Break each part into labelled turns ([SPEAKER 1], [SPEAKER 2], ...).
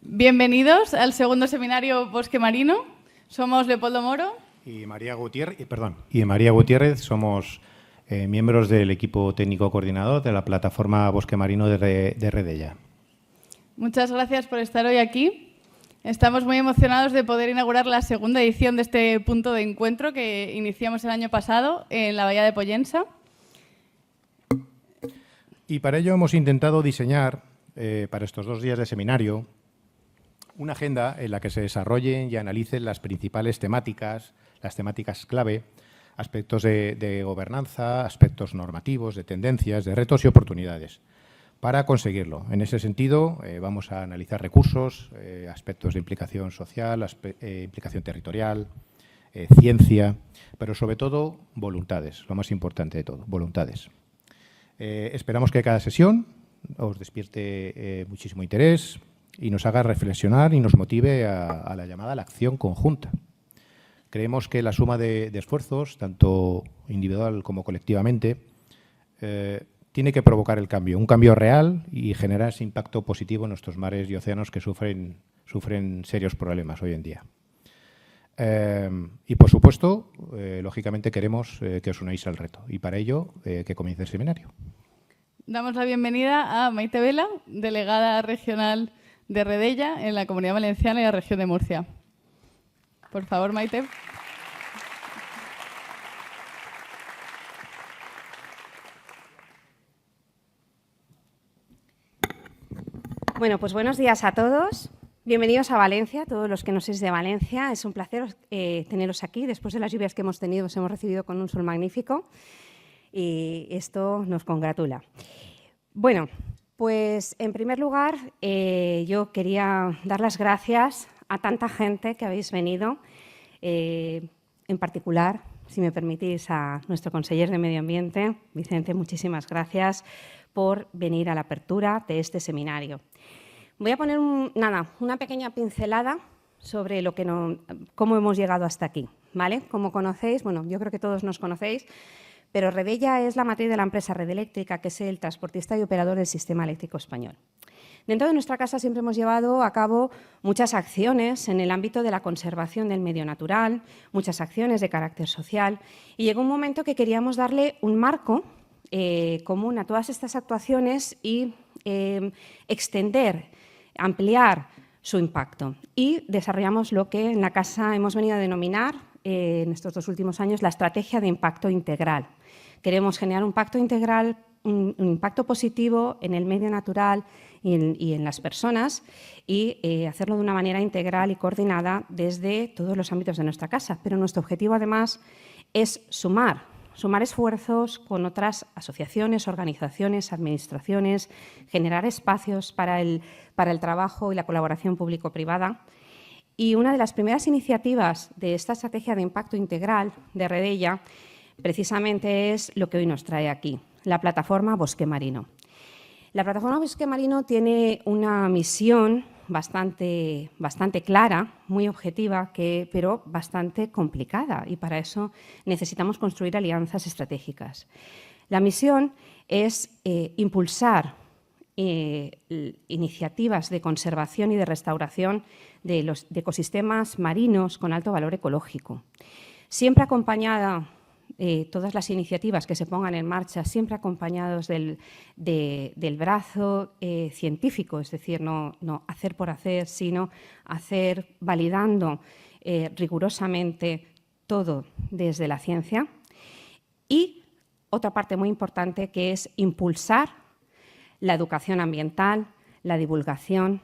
[SPEAKER 1] Bienvenidos al segundo seminario Bosque Marino. Somos Leopoldo Moro
[SPEAKER 2] y María Gutiérrez. Somos miembros del equipo técnico coordinador de la plataforma Bosque Marino de Redella.
[SPEAKER 1] Muchas gracias por estar hoy aquí. Estamos muy emocionados de poder inaugurar la segunda edición de este punto de encuentro que iniciamos el año pasado en la Bahía de Pollensa.
[SPEAKER 2] Y para ello hemos intentado diseñar, para estos 2 días de seminario, una agenda en la que se desarrollen y analicen las principales temáticas, las temáticas clave, aspectos de gobernanza, aspectos normativos, de tendencias, de retos y oportunidades. Para conseguirlo, en ese sentido, vamos a analizar recursos, aspectos de implicación social, implicación territorial, ciencia, pero sobre todo voluntades, lo más importante de todo, voluntades. Esperamos que cada sesión os despierte muchísimo interés y nos haga reflexionar y nos motive a la llamada a la acción conjunta. Creemos que la suma de esfuerzos, tanto individual como colectivamente, tiene que provocar el cambio, un cambio real y generar ese impacto positivo en nuestros mares y océanos que sufren serios problemas hoy en día. Y, por supuesto, lógicamente queremos que os unáis al reto y para ello que comience el seminario.
[SPEAKER 1] Damos la bienvenida a Maite Vela, delegada regional de Redella en la Comunidad Valenciana y la región de Murcia. Por favor, Maite.
[SPEAKER 3] Bueno, pues buenos días a todos. Bienvenidos a Valencia, todos los que no sois de Valencia. Es un placer teneros aquí. Después de las lluvias que hemos tenido, os hemos recibido con un sol magnífico y esto nos congratula. Bueno, pues en primer lugar yo quería dar las gracias a tanta gente que habéis venido, en particular, si me permitís, a nuestro conseller de Medio Ambiente, Vicente, muchísimas gracias por venir a la apertura de este seminario. Voy a poner una pequeña pincelada sobre cómo hemos llegado hasta aquí, ¿vale? Como conocéis, bueno, yo creo que todos nos conocéis, pero Redella es la matriz de la empresa Red Eléctrica, que es el transportista y operador del sistema eléctrico español. Dentro de nuestra casa siempre hemos llevado a cabo muchas acciones en el ámbito de la conservación del medio natural, muchas acciones de carácter social, y llegó un momento que queríamos darle un marco común a todas estas actuaciones y ampliar su impacto. Y desarrollamos lo que en la casa hemos venido a denominar en estos 2 últimos años la estrategia de impacto integral. Queremos generar un impacto integral, un impacto positivo en el medio natural y en las personas y hacerlo de una manera integral y coordinada desde todos los ámbitos de nuestra casa. Pero nuestro objetivo, además, es sumar esfuerzos con otras asociaciones, organizaciones, administraciones, generar espacios para el trabajo y la colaboración público-privada. Y una de las primeras iniciativas de esta estrategia de impacto integral de Redella precisamente es lo que hoy nos trae aquí, la plataforma Bosque Marino. La plataforma Bosque Marino tiene una misión bastante clara, muy objetiva, pero bastante complicada, y para eso necesitamos construir alianzas estratégicas. La misión es impulsar iniciativas de conservación y de restauración de los ecosistemas marinos con alto valor ecológico. Siempre acompañada, todas las iniciativas que se pongan en marcha, siempre acompañados del brazo científico, es decir, no hacer por hacer, sino hacer validando rigurosamente todo desde la ciencia. Y otra parte muy importante que es impulsar la educación ambiental, la divulgación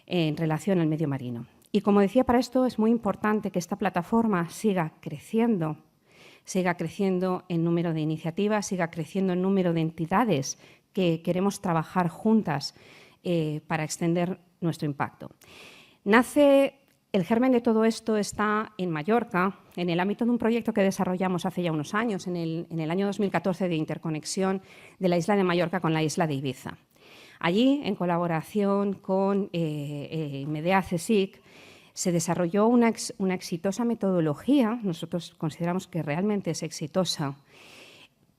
[SPEAKER 3] en relación al medio marino. Y como decía, para esto es muy importante que esta plataforma siga creciendo en número de iniciativas, siga creciendo en número de entidades que queremos trabajar juntas para extender nuestro impacto. El germen de todo esto está en Mallorca, en el ámbito de un proyecto que desarrollamos hace ya unos años, en el año 2014, de interconexión de la isla de Mallorca con la isla de Ibiza. Allí, en colaboración con Medea CSIC, se desarrolló una exitosa metodología, nosotros consideramos que realmente es exitosa,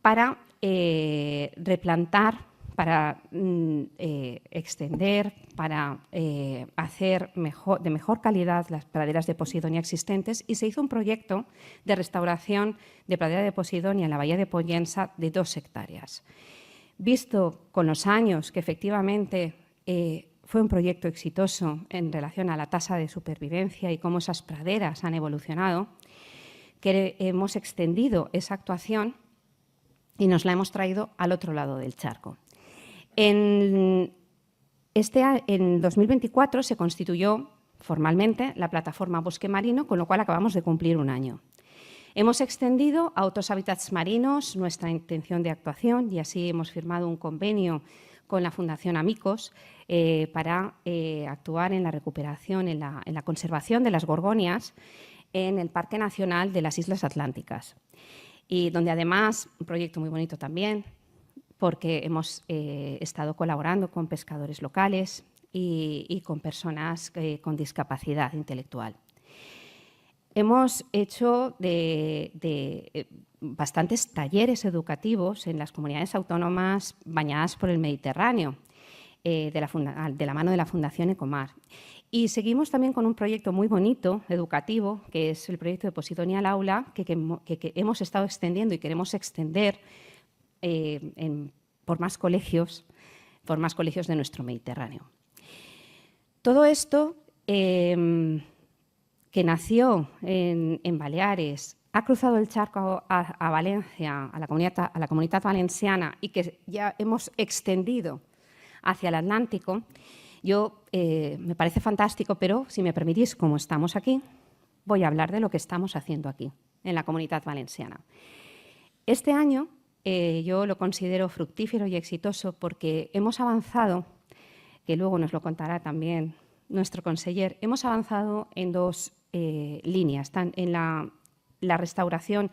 [SPEAKER 3] para replantar para extender, para hacer de mejor calidad las praderas de Posidonia existentes, y se hizo un proyecto de restauración de pradera de Posidonia en la bahía de Pollensa de 2 hectáreas. Visto con los años que efectivamente fue un proyecto exitoso en relación a la tasa de supervivencia y cómo esas praderas han evolucionado, que hemos extendido esa actuación y nos la hemos traído al otro lado del charco. En 2024 se constituyó formalmente la plataforma Bosque Marino, con lo cual acabamos de cumplir un año. Hemos extendido a otros hábitats marinos nuestra intención de actuación y así hemos firmado un convenio con la Fundación Amicos para actuar en la recuperación, en la conservación de las gorgonias en el Parque Nacional de las Islas Atlánticas. Y donde además, un proyecto muy bonito también, porque hemos estado colaborando con pescadores locales y con personas con discapacidad intelectual. Hemos hecho bastantes talleres educativos en las comunidades autónomas bañadas por el Mediterráneo, de la mano de la Fundación Ecomar. Y seguimos también con un proyecto muy bonito, educativo, que es el proyecto de Posidonia al Aula, que hemos estado extendiendo y queremos extender por más colegios de nuestro Mediterráneo. Todo esto, que nació en Baleares, ha cruzado el charco a Valencia, a la Comunitat Valenciana, y que ya hemos extendido hacia el Atlántico. Me parece fantástico, pero si me permitís, como estamos aquí, voy a hablar de lo que estamos haciendo aquí, en la Comunitat Valenciana. Este año yo lo considero fructífero y exitoso porque hemos avanzado, que luego nos lo contará también nuestro conseller, hemos avanzado en 2 líneas, en la restauración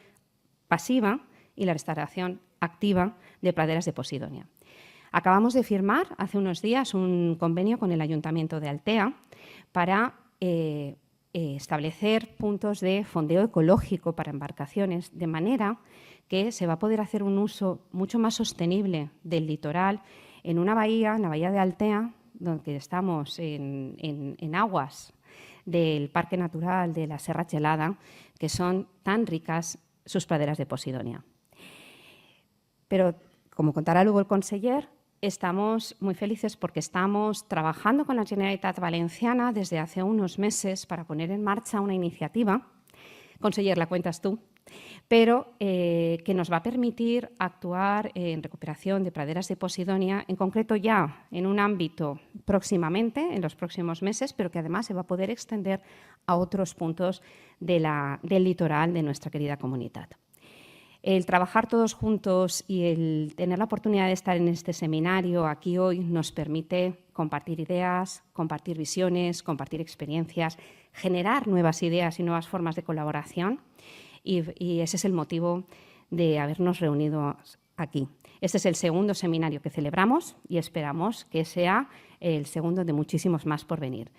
[SPEAKER 3] pasiva y la restauración activa de praderas de Posidonia. Acabamos de firmar hace unos días un convenio con el Ayuntamiento de Altea para establecer puntos de fondeo ecológico para embarcaciones, de manera que se va a poder hacer un uso mucho más sostenible del litoral en una bahía, en la bahía de Altea, donde estamos en aguas del Parque Natural de la Serra Gelada, que son tan ricas sus praderas de Posidonia. Pero, como contará luego el conseller, estamos muy felices porque estamos trabajando con la Generalitat Valenciana desde hace unos meses para poner en marcha una iniciativa, conseller, la cuentas tú, pero que nos va a permitir actuar en recuperación de praderas de Posidonia, en concreto ya en un ámbito próximamente, en los próximos meses, pero que además se va a poder extender a otros puntos del litoral de nuestra querida comunidad. El trabajar todos juntos y el tener la oportunidad de estar en este seminario aquí hoy nos permite compartir ideas, compartir visiones, compartir experiencias, generar nuevas ideas y nuevas formas de colaboración. Y ese es el motivo de habernos reunido aquí. Este es el segundo seminario que celebramos y esperamos que sea el segundo de muchísimos más por venir.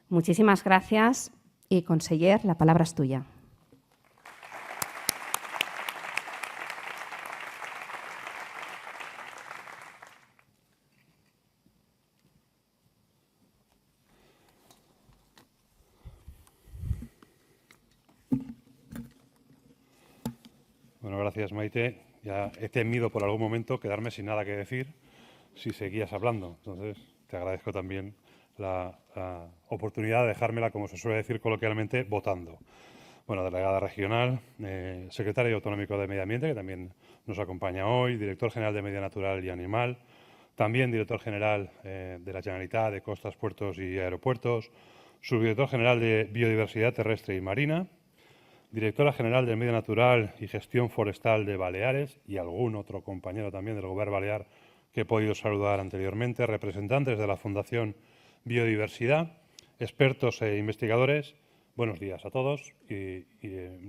[SPEAKER 3] Muchísimas gracias y, conseller, la palabra es tuya.
[SPEAKER 4] Bueno, gracias, Maite. Ya he temido por algún momento quedarme sin nada que decir si seguías hablando. Entonces, te agradezco también la oportunidad de dejármela, como se suele decir coloquialmente, votando. Bueno, delegada regional, secretario autonómico de Medio Ambiente, que también nos acompaña hoy, director general de Medio Natural y Animal, también director general de la Generalitat de Costas, Puertos y Aeropuertos, subdirector general de Biodiversidad Terrestre y Marina, directora general del Medio Natural y Gestión Forestal de Baleares y algún otro compañero también del Gobierno Balear que he podido saludar anteriormente, representantes de la Fundación Biodiversidad, expertos e investigadores. Buenos días a todos y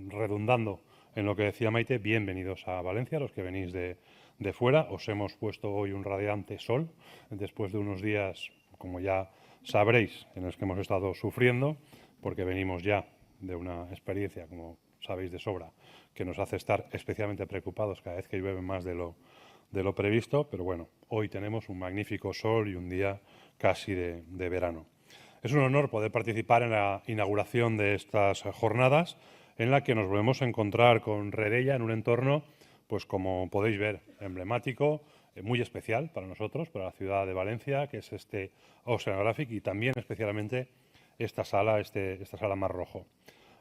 [SPEAKER 4] redundando en lo que decía Maite, bienvenidos a Valencia, los que venís de fuera. Os hemos puesto hoy un radiante sol después de unos días, como ya sabréis, en los que hemos estado sufriendo, porque venimos ya de una experiencia, como sabéis de sobra, que nos hace estar especialmente preocupados cada vez que llueve más de lo de lo previsto, pero bueno, hoy tenemos un magnífico sol y un día casi de verano. Es un honor poder participar en la inauguración de estas jornadas, en la que nos volvemos a encontrar con Redella en un entorno, pues como podéis ver, emblemático, muy especial para nosotros, para la ciudad de Valencia, que es este Oceanographic, y también especialmente esta sala Mar Rojo.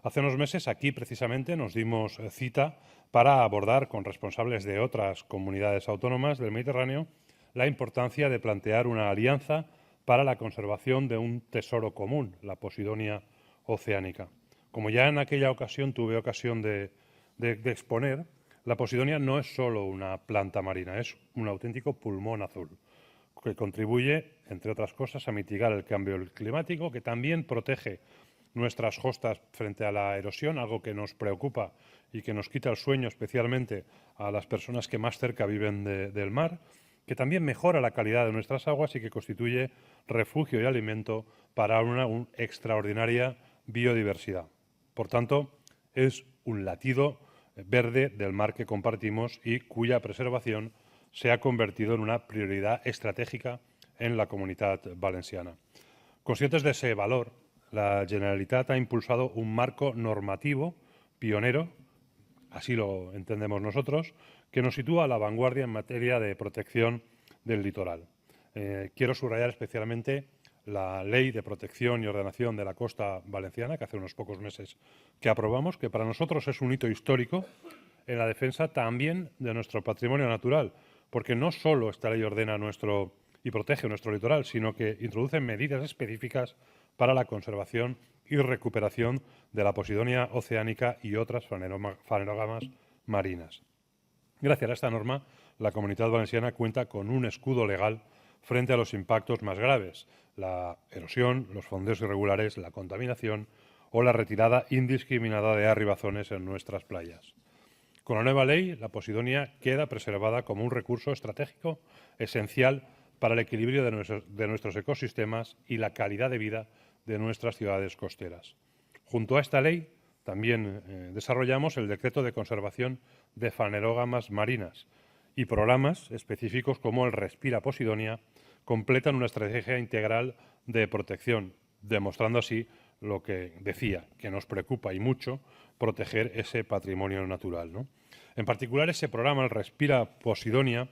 [SPEAKER 4] Hace unos meses aquí precisamente nos dimos cita para abordar con responsables de otras comunidades autónomas del Mediterráneo la importancia de plantear una alianza para la conservación de un tesoro común, la Posidonia oceánica. Como ya en aquella ocasión tuve ocasión de exponer, la Posidonia no es solo una planta marina, es un auténtico pulmón azul, que contribuye, entre otras cosas, a mitigar el cambio climático, que también protege nuestras costas frente a la erosión, algo que nos preocupa y que nos quita el sueño especialmente a las personas que más cerca viven del mar, que también mejora la calidad de nuestras aguas y que constituye refugio y alimento para una extraordinaria biodiversidad. Por tanto, es un latido verde del mar que compartimos y cuya preservación se ha convertido en una prioridad estratégica en la Comunitat Valenciana. Conscientes de ese valor, la Generalitat ha impulsado un marco normativo pionero, así lo entendemos nosotros, que nos sitúa a la vanguardia en materia de protección del litoral. Quiero subrayar especialmente la Ley de Protección y Ordenación de la Costa Valenciana, que hace unos pocos meses que aprobamos, que para nosotros es un hito histórico en la defensa también de nuestro patrimonio natural, porque no solo esta ley ordena y protege nuestro litoral, sino que introduce medidas específicas para la conservación y recuperación de la Posidonia oceánica y otras fanerógamas marinas. Gracias a esta norma, la Comunitat Valenciana cuenta con un escudo legal frente a los impactos más graves, la erosión, los fondeos irregulares, la contaminación o la retirada indiscriminada de arribazones en nuestras playas. Con la nueva ley, la Posidonia queda preservada como un recurso estratégico esencial para el equilibrio de nuestros ecosistemas y la calidad de vida de nuestras ciudades costeras. Junto a esta ley, también desarrollamos el Decreto de Conservación de Fanerógamas Marinas y programas específicos como el Respira Posidonia completan una estrategia integral de protección, demostrando así lo que decía, que nos preocupa y mucho proteger ese patrimonio natural, ¿no? En particular, ese programa, el Respira Posidonia,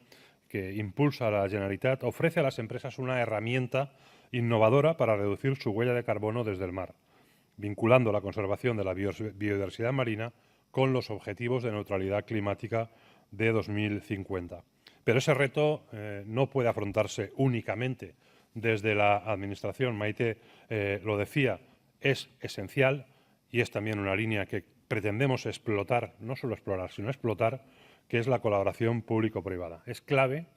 [SPEAKER 4] que impulsa la Generalitat, ofrece a las empresas una herramienta innovadora para reducir su huella de carbono desde el mar, vinculando la conservación de la biodiversidad marina con los objetivos de neutralidad climática de 2050. Pero ese reto no puede afrontarse únicamente desde la Administración. Maite lo decía, es esencial y es también una línea que pretendemos explotar, no solo explorar, sino explotar, que es la colaboración público-privada. Es clave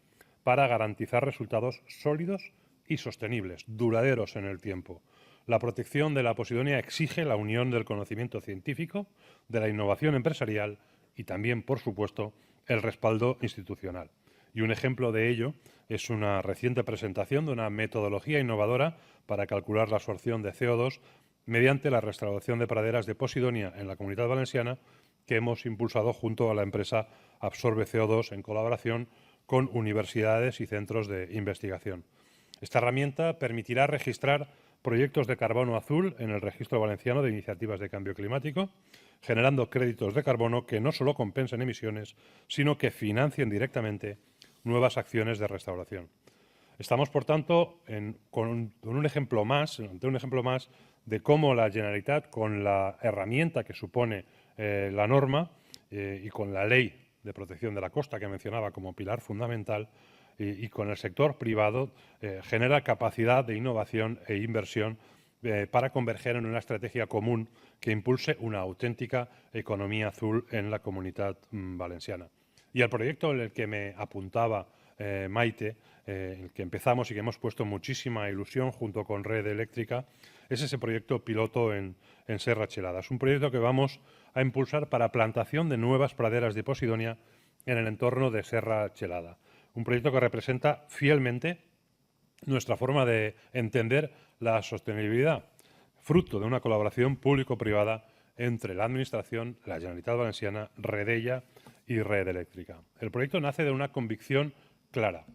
[SPEAKER 4] para garantizar resultados sólidos y sostenibles, duraderos en el tiempo. La protección de la Posidonia exige la unión del conocimiento científico, de la innovación empresarial y también, por supuesto, el respaldo institucional. Y un ejemplo de ello es una reciente presentación de una metodología innovadora para calcular la absorción de CO2 mediante la restauración de praderas de Posidonia en la Comunitat Valenciana, que hemos impulsado junto a la empresa Absorbe CO2 en colaboración con universidades y centros de investigación. Esta herramienta permitirá registrar proyectos de carbono azul en el Registro Valenciano de Iniciativas de Cambio Climático, generando créditos de carbono que no solo compensen emisiones, sino que financien directamente nuevas acciones de restauración. Estamos, por tanto, ante un ejemplo más de cómo la Generalitat, con la herramienta que supone la norma y con la Ley de Protección de la Costa que mencionaba como pilar fundamental, y con el sector privado, genera capacidad de innovación e inversión para converger en una estrategia común que impulse una auténtica economía azul en la Comunitat Valenciana. Y el proyecto en el que me apuntaba Maite, el que empezamos y que hemos puesto muchísima ilusión junto con Red Eléctrica, es ese proyecto piloto en Serra Chelada. Es un proyecto que vamos a impulsar para plantación de nuevas praderas de Posidonia en el entorno de Serra Chelada. Un proyecto que representa fielmente nuestra forma de entender la sostenibilidad, fruto de una colaboración público-privada entre la Administración, la Generalitat Valenciana, Redella y Red Eléctrica. El proyecto nace de una convicción clara,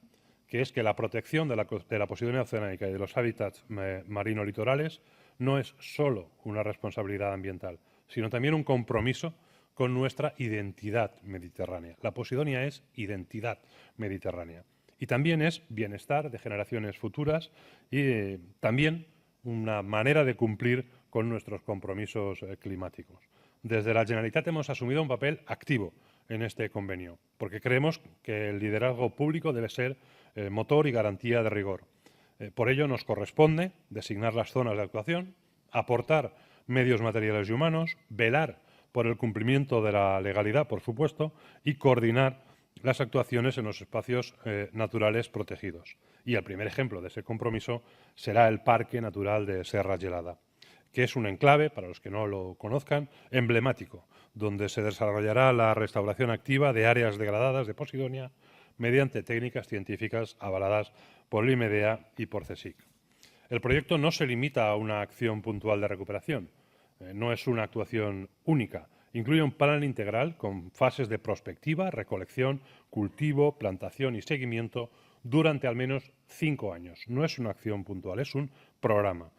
[SPEAKER 4] que es que la protección de la Posidonia oceánica y de los hábitats marinos litorales no es solo una responsabilidad ambiental, sino también un compromiso con nuestra identidad mediterránea. La Posidonia es identidad mediterránea y también es bienestar de generaciones futuras y también una manera de cumplir con nuestros compromisos climáticos. Desde la Generalitat hemos asumido un papel activo en este convenio, porque creemos que el liderazgo público debe ser motor y garantía de rigor. Por ello nos corresponde designar las zonas de actuación, aportar medios materiales y humanos, velar por el cumplimiento de la legalidad, por supuesto, y coordinar las actuaciones en los espacios naturales protegidos. Y el primer ejemplo de ese compromiso será el Parque Natural de Serra Gelada, que es un enclave, para los que no lo conozcan, emblemático, donde se desarrollará la restauración activa de áreas degradadas de Posidonia mediante técnicas científicas avaladas por el IMEDEA y por CSIC. El proyecto no se limita a una acción puntual de recuperación, no es una actuación única. Incluye un plan integral con fases de prospectiva, recolección, cultivo, plantación y seguimiento durante al menos 5 años. No es una acción puntual, es un programa.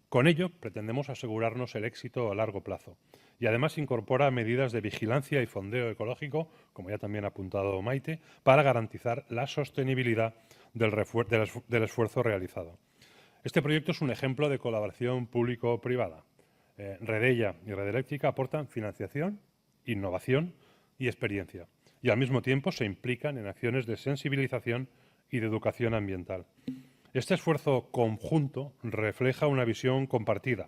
[SPEAKER 4] Con ello pretendemos asegurarnos el éxito a largo plazo y además incorpora medidas de vigilancia y fondeo ecológico, como ya también ha apuntado Maite, para garantizar la sostenibilidad del esfuerzo realizado. Este proyecto es un ejemplo de colaboración público-privada. Redella y Red Eléctrica aportan financiación, innovación y experiencia y al mismo tiempo se implican en acciones de sensibilización y de educación ambiental. Este esfuerzo conjunto refleja una visión compartida,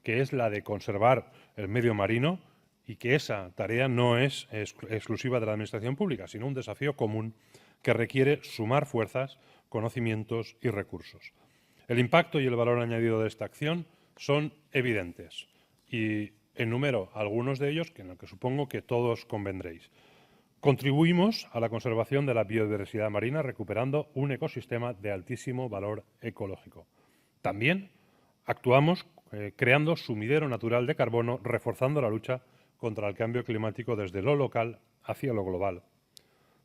[SPEAKER 4] que es la de conservar el medio marino y que esa tarea no es exclusiva de la Administración pública, sino un desafío común que requiere sumar fuerzas, conocimientos y recursos. El impacto y el valor añadido de esta acción son evidentes y enumero algunos de ellos en los que supongo que todos convendréis. Contribuimos a la conservación de la biodiversidad marina recuperando un ecosistema de altísimo valor ecológico. También actuamos creando sumidero natural de carbono, reforzando la lucha contra el cambio climático desde lo local hacia lo global.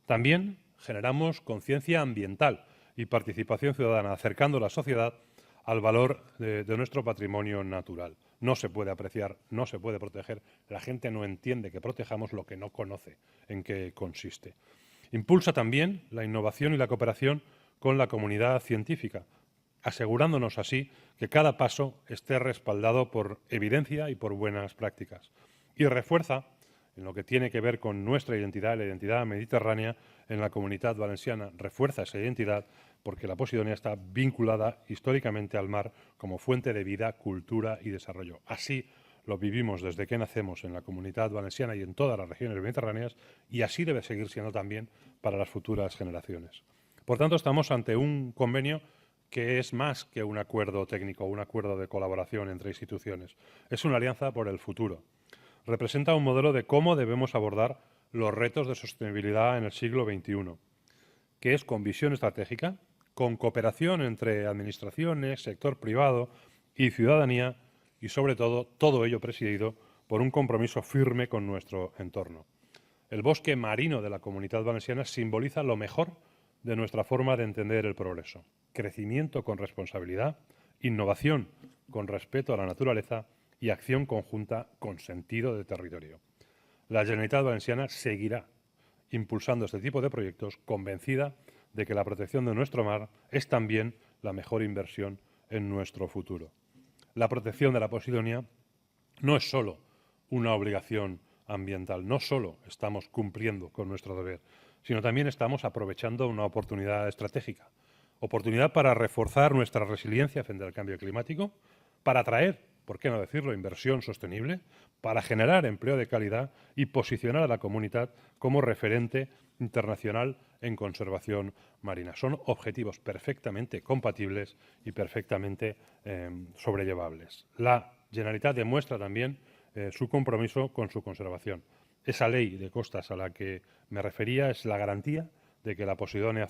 [SPEAKER 4] También generamos conciencia ambiental y participación ciudadana, acercando a la sociedad al valor de nuestro patrimonio natural. No se puede apreciar, no se puede proteger. La gente no entiende que protejamos lo que no conoce en qué consiste. Impulsa también la innovación y la cooperación con la comunidad científica, asegurándonos así que cada paso esté respaldado por evidencia y por buenas prácticas. Y refuerza, en lo que tiene que ver con nuestra identidad, la identidad mediterránea en la Comunitat Valenciana, refuerza esa identidad porque la Posidonia está vinculada históricamente al mar como fuente de vida, cultura y desarrollo. Así lo vivimos desde que nacemos en la Comunitat Valenciana y en todas las regiones mediterráneas y así debe seguir siendo también para las futuras generaciones. Por tanto, estamos ante un convenio que es más que un acuerdo técnico, un acuerdo de colaboración entre instituciones. Es una alianza por el futuro. Representa un modelo de cómo debemos abordar los retos de sostenibilidad en el siglo XXI, que es con visión estratégica, con cooperación entre administraciones, sector privado y ciudadanía y, sobre todo ello presidido por un compromiso firme con nuestro entorno. El bosque marino de la Comunitat Valenciana simboliza lo mejor de nuestra forma de entender el progreso. Crecimiento con responsabilidad, innovación con respeto a la naturaleza y acción conjunta con sentido de territorio. La Generalitat Valenciana seguirá impulsando este tipo de proyectos, convencida de que la protección de nuestro mar es también la mejor inversión en nuestro futuro. La protección de la Posidonia no es solo una obligación ambiental, no solo estamos cumpliendo con nuestro deber, sino también estamos aprovechando una oportunidad estratégica, oportunidad para reforzar nuestra resiliencia frente al cambio climático, para atraer, por qué no decirlo, inversión sostenible, para generar empleo de calidad y posicionar a la comunidad como referente internacional en conservación marina. Son objetivos perfectamente compatibles y perfectamente sobrellevables. La Generalitat demuestra también su compromiso con su conservación. Esa ley de costas a la que me refería es la garantía de que la Posidonia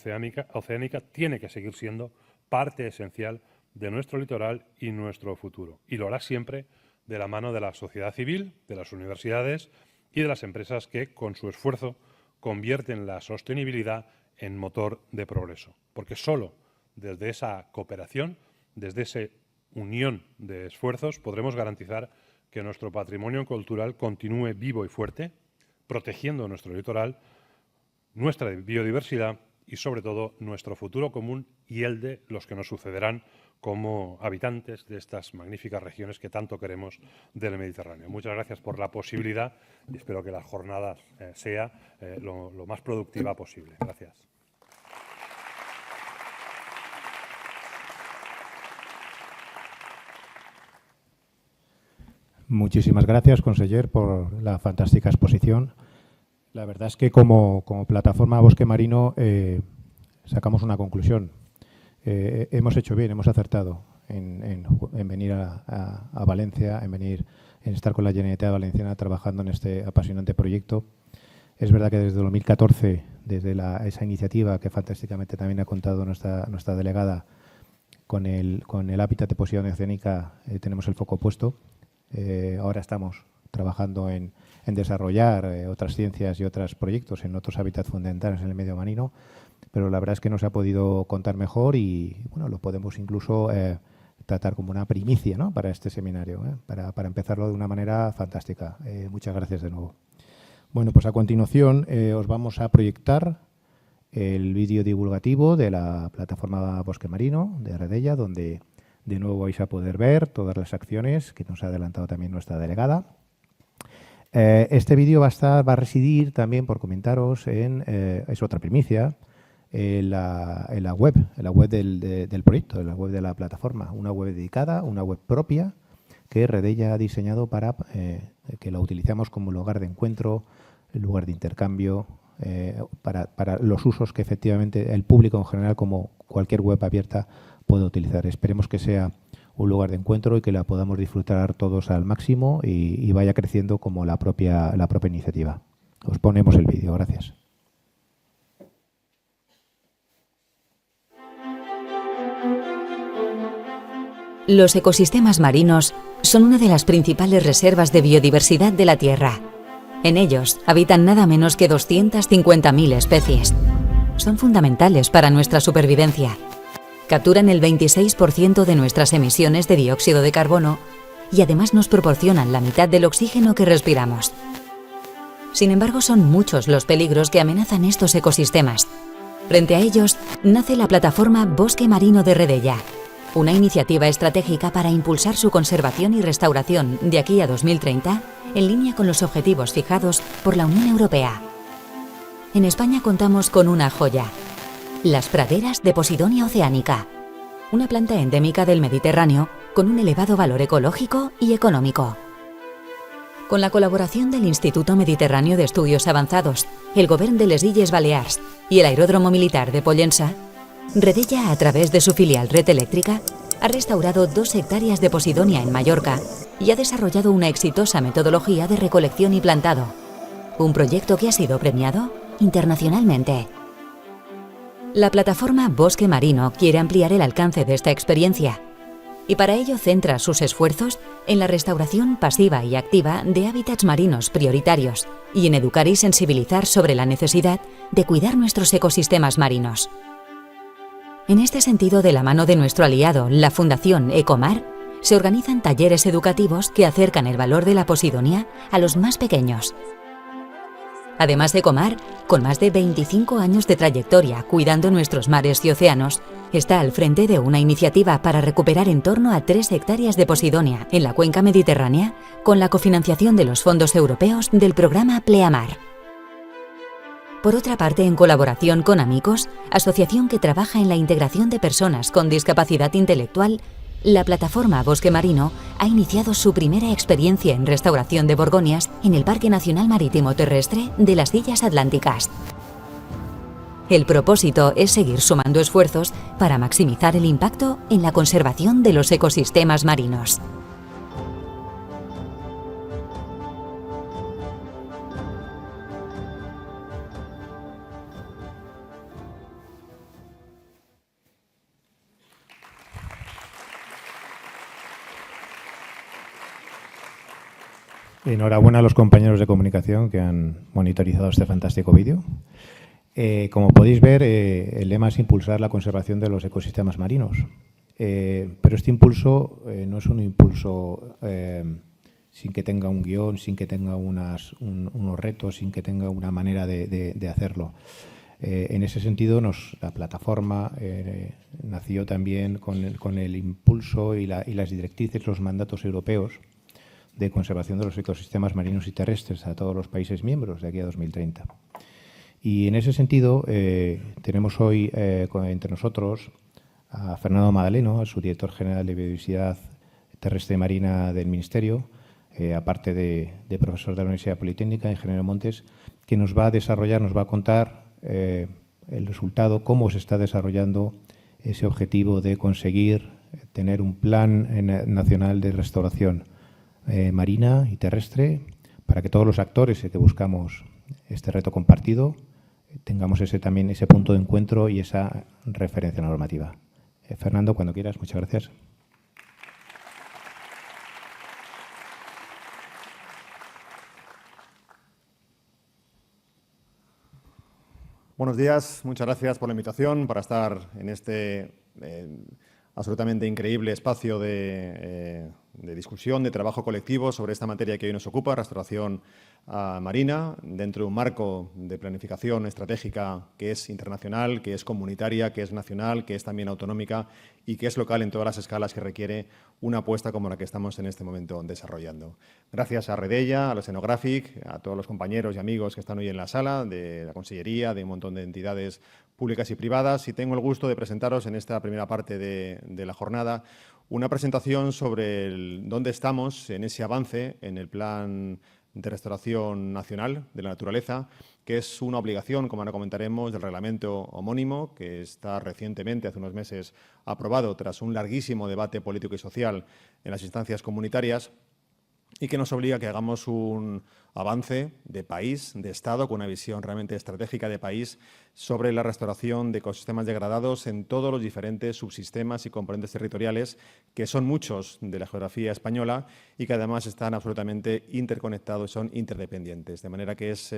[SPEAKER 4] oceánica tiene que seguir siendo parte esencial de nuestro litoral y nuestro futuro. Y lo hará siempre de la mano de la sociedad civil, de las universidades y de las empresas que, con su esfuerzo, convierten la sostenibilidad en motor de progreso. Porque solo desde esa cooperación, desde esa unión de esfuerzos, podremos garantizar que nuestro patrimonio cultural continúe vivo y fuerte, protegiendo nuestro litoral, nuestra biodiversidad y, sobre todo, nuestro futuro común y el de los que nos sucederán como habitantes de estas magníficas regiones que tanto queremos del Mediterráneo. Muchas gracias por la posibilidad y espero que la jornada sea lo más productiva posible. Gracias.
[SPEAKER 2] Muchísimas gracias, conseller, por la fantástica exposición. La verdad es que como plataforma Bosque Marino sacamos una conclusión. Hemos hecho bien, hemos acertado en venir a Valencia, en estar con la Generalitat Valenciana trabajando en este apasionante proyecto. Es verdad que desde 2014, desde esa iniciativa que fantásticamente también ha contado nuestra delegada, con el hábitat de Posidonia oceanica tenemos el foco puesto. Ahora estamos trabajando en desarrollar otras ciencias y otros proyectos en otros hábitats fundamentales en el medio marino, pero la verdad es que no se ha podido contar mejor y bueno, lo podemos incluso tratar como una primicia, ¿no?, para este seminario, para empezarlo de una manera fantástica. Muchas gracias de nuevo. Bueno, pues a continuación os vamos a proyectar el vídeo divulgativo de la plataforma Bosque Marino de Redella, donde de nuevo vais a poder ver todas las acciones que nos ha adelantado también nuestra delegada. Este vídeo va a residir también, por comentaros, es otra primicia, en la web del proyecto, en la web de la plataforma. Una web dedicada, una web propia que Redella ha diseñado para que la utilizamos como lugar de encuentro, lugar de intercambio, para los usos que efectivamente el público en general, como cualquier web abierta, puede utilizar. Esperemos que sea un lugar de encuentro y que la podamos disfrutar todos al máximo y vaya creciendo como la propia iniciativa. Os ponemos el vídeo. Gracias.
[SPEAKER 5] Los ecosistemas marinos son una de las principales reservas de biodiversidad de la Tierra. En ellos habitan nada menos que 250.000 especies. Son fundamentales para nuestra supervivencia. Capturan el 26% de nuestras emisiones de dióxido de carbono y además nos proporcionan la mitad del oxígeno que respiramos. Sin embargo, son muchos los peligros que amenazan estos ecosistemas. Frente a ellos, nace la plataforma Bosque Marino de Redella, una iniciativa estratégica para impulsar su conservación y restauración de aquí a 2030, en línea con los objetivos fijados por la Unión Europea. En España contamos con una joya: las praderas de Posidonia oceanica, una planta endémica del Mediterráneo con un elevado valor ecológico y económico. Con la colaboración del Instituto Mediterráneo de Estudios Avanzados, el Govern de les Illes Balears y el Aeródromo Militar de Pollença, Redella, a través de su filial Red Eléctrica, ha restaurado 2 hectáreas de Posidonia en Mallorca y ha desarrollado una exitosa metodología de recolección y plantado, un proyecto que ha sido premiado internacionalmente. La plataforma Bosque Marino quiere ampliar el alcance de esta experiencia y para ello centra sus esfuerzos en la restauración pasiva y activa de hábitats marinos prioritarios y en educar y sensibilizar sobre la necesidad de cuidar nuestros ecosistemas marinos. En este sentido, de la mano de nuestro aliado, la Fundación Ecomar, se organizan talleres educativos que acercan el valor de la Posidonia a los más pequeños. Además de Ecomar, con más de 25 años de trayectoria cuidando nuestros mares y océanos, está al frente de una iniciativa para recuperar en torno a 3 hectáreas de Posidonia en la cuenca mediterránea con la cofinanciación de los fondos europeos del programa Pleamar. Por otra parte, en colaboración con Amicos, asociación que trabaja en la integración de personas con discapacidad intelectual, la plataforma Bosque Marino ha iniciado su primera experiencia en restauración de borgonias en el Parque Nacional Marítimo Terrestre de las Illes Atlánticas. El propósito es seguir sumando esfuerzos para maximizar el impacto en la conservación de los ecosistemas marinos.
[SPEAKER 2] Enhorabuena a los compañeros de comunicación que han monitorizado este fantástico vídeo. Como podéis ver, el lema es impulsar la conservación de los ecosistemas marinos. Pero este impulso no es un impulso sin que tenga un guión, sin que tenga unos retos, sin que tenga una manera de hacerlo. En ese sentido, la plataforma nació también con el impulso y las directrices, los mandatos europeos de conservación de los ecosistemas marinos y terrestres a todos los países miembros de aquí a 2030. Y en ese sentido, tenemos hoy entre nosotros a Fernando Madaleno, su director general de Biodiversidad Terrestre y Marina del Ministerio, aparte de profesor de la Universidad Politécnica, ingeniero Montes, que nos va a desarrollar, nos va a contar el resultado, cómo se está desarrollando ese objetivo de conseguir tener un plan nacional de restauración marina y terrestre para que todos los actores que buscamos este reto compartido tengamos también ese punto de encuentro y esa referencia normativa. Fernando, cuando quieras, muchas gracias.
[SPEAKER 6] Buenos días, muchas gracias por la invitación para estar en este absolutamente increíble espacio de discusión, de trabajo colectivo sobre esta materia que hoy nos ocupa, restauración marina, dentro de un marco de planificación estratégica que es internacional, que es comunitaria, que es nacional, que es también autonómica y que es local en todas las escalas que requiere una apuesta como la que estamos en este momento desarrollando. Gracias a Redella, a la Oceanographic, a todos los compañeros y amigos que están hoy en la sala, de la Consellería, de un montón de entidades públicas y privadas, y tengo el gusto de presentaros en esta primera parte de la jornada una presentación sobre dónde estamos en ese avance en el Plan de Restauración Nacional de la Naturaleza, que es una obligación, como ahora comentaremos, del reglamento homónimo, que está recientemente, hace unos meses, aprobado tras un larguísimo debate político y social en las instancias comunitarias, y que nos obliga a que hagamos un avance de país, de Estado, con una visión realmente estratégica de país sobre la restauración de ecosistemas degradados en todos los diferentes subsistemas y componentes territoriales, que son muchos de la geografía española y que además están absolutamente interconectados, son interdependientes. De manera que es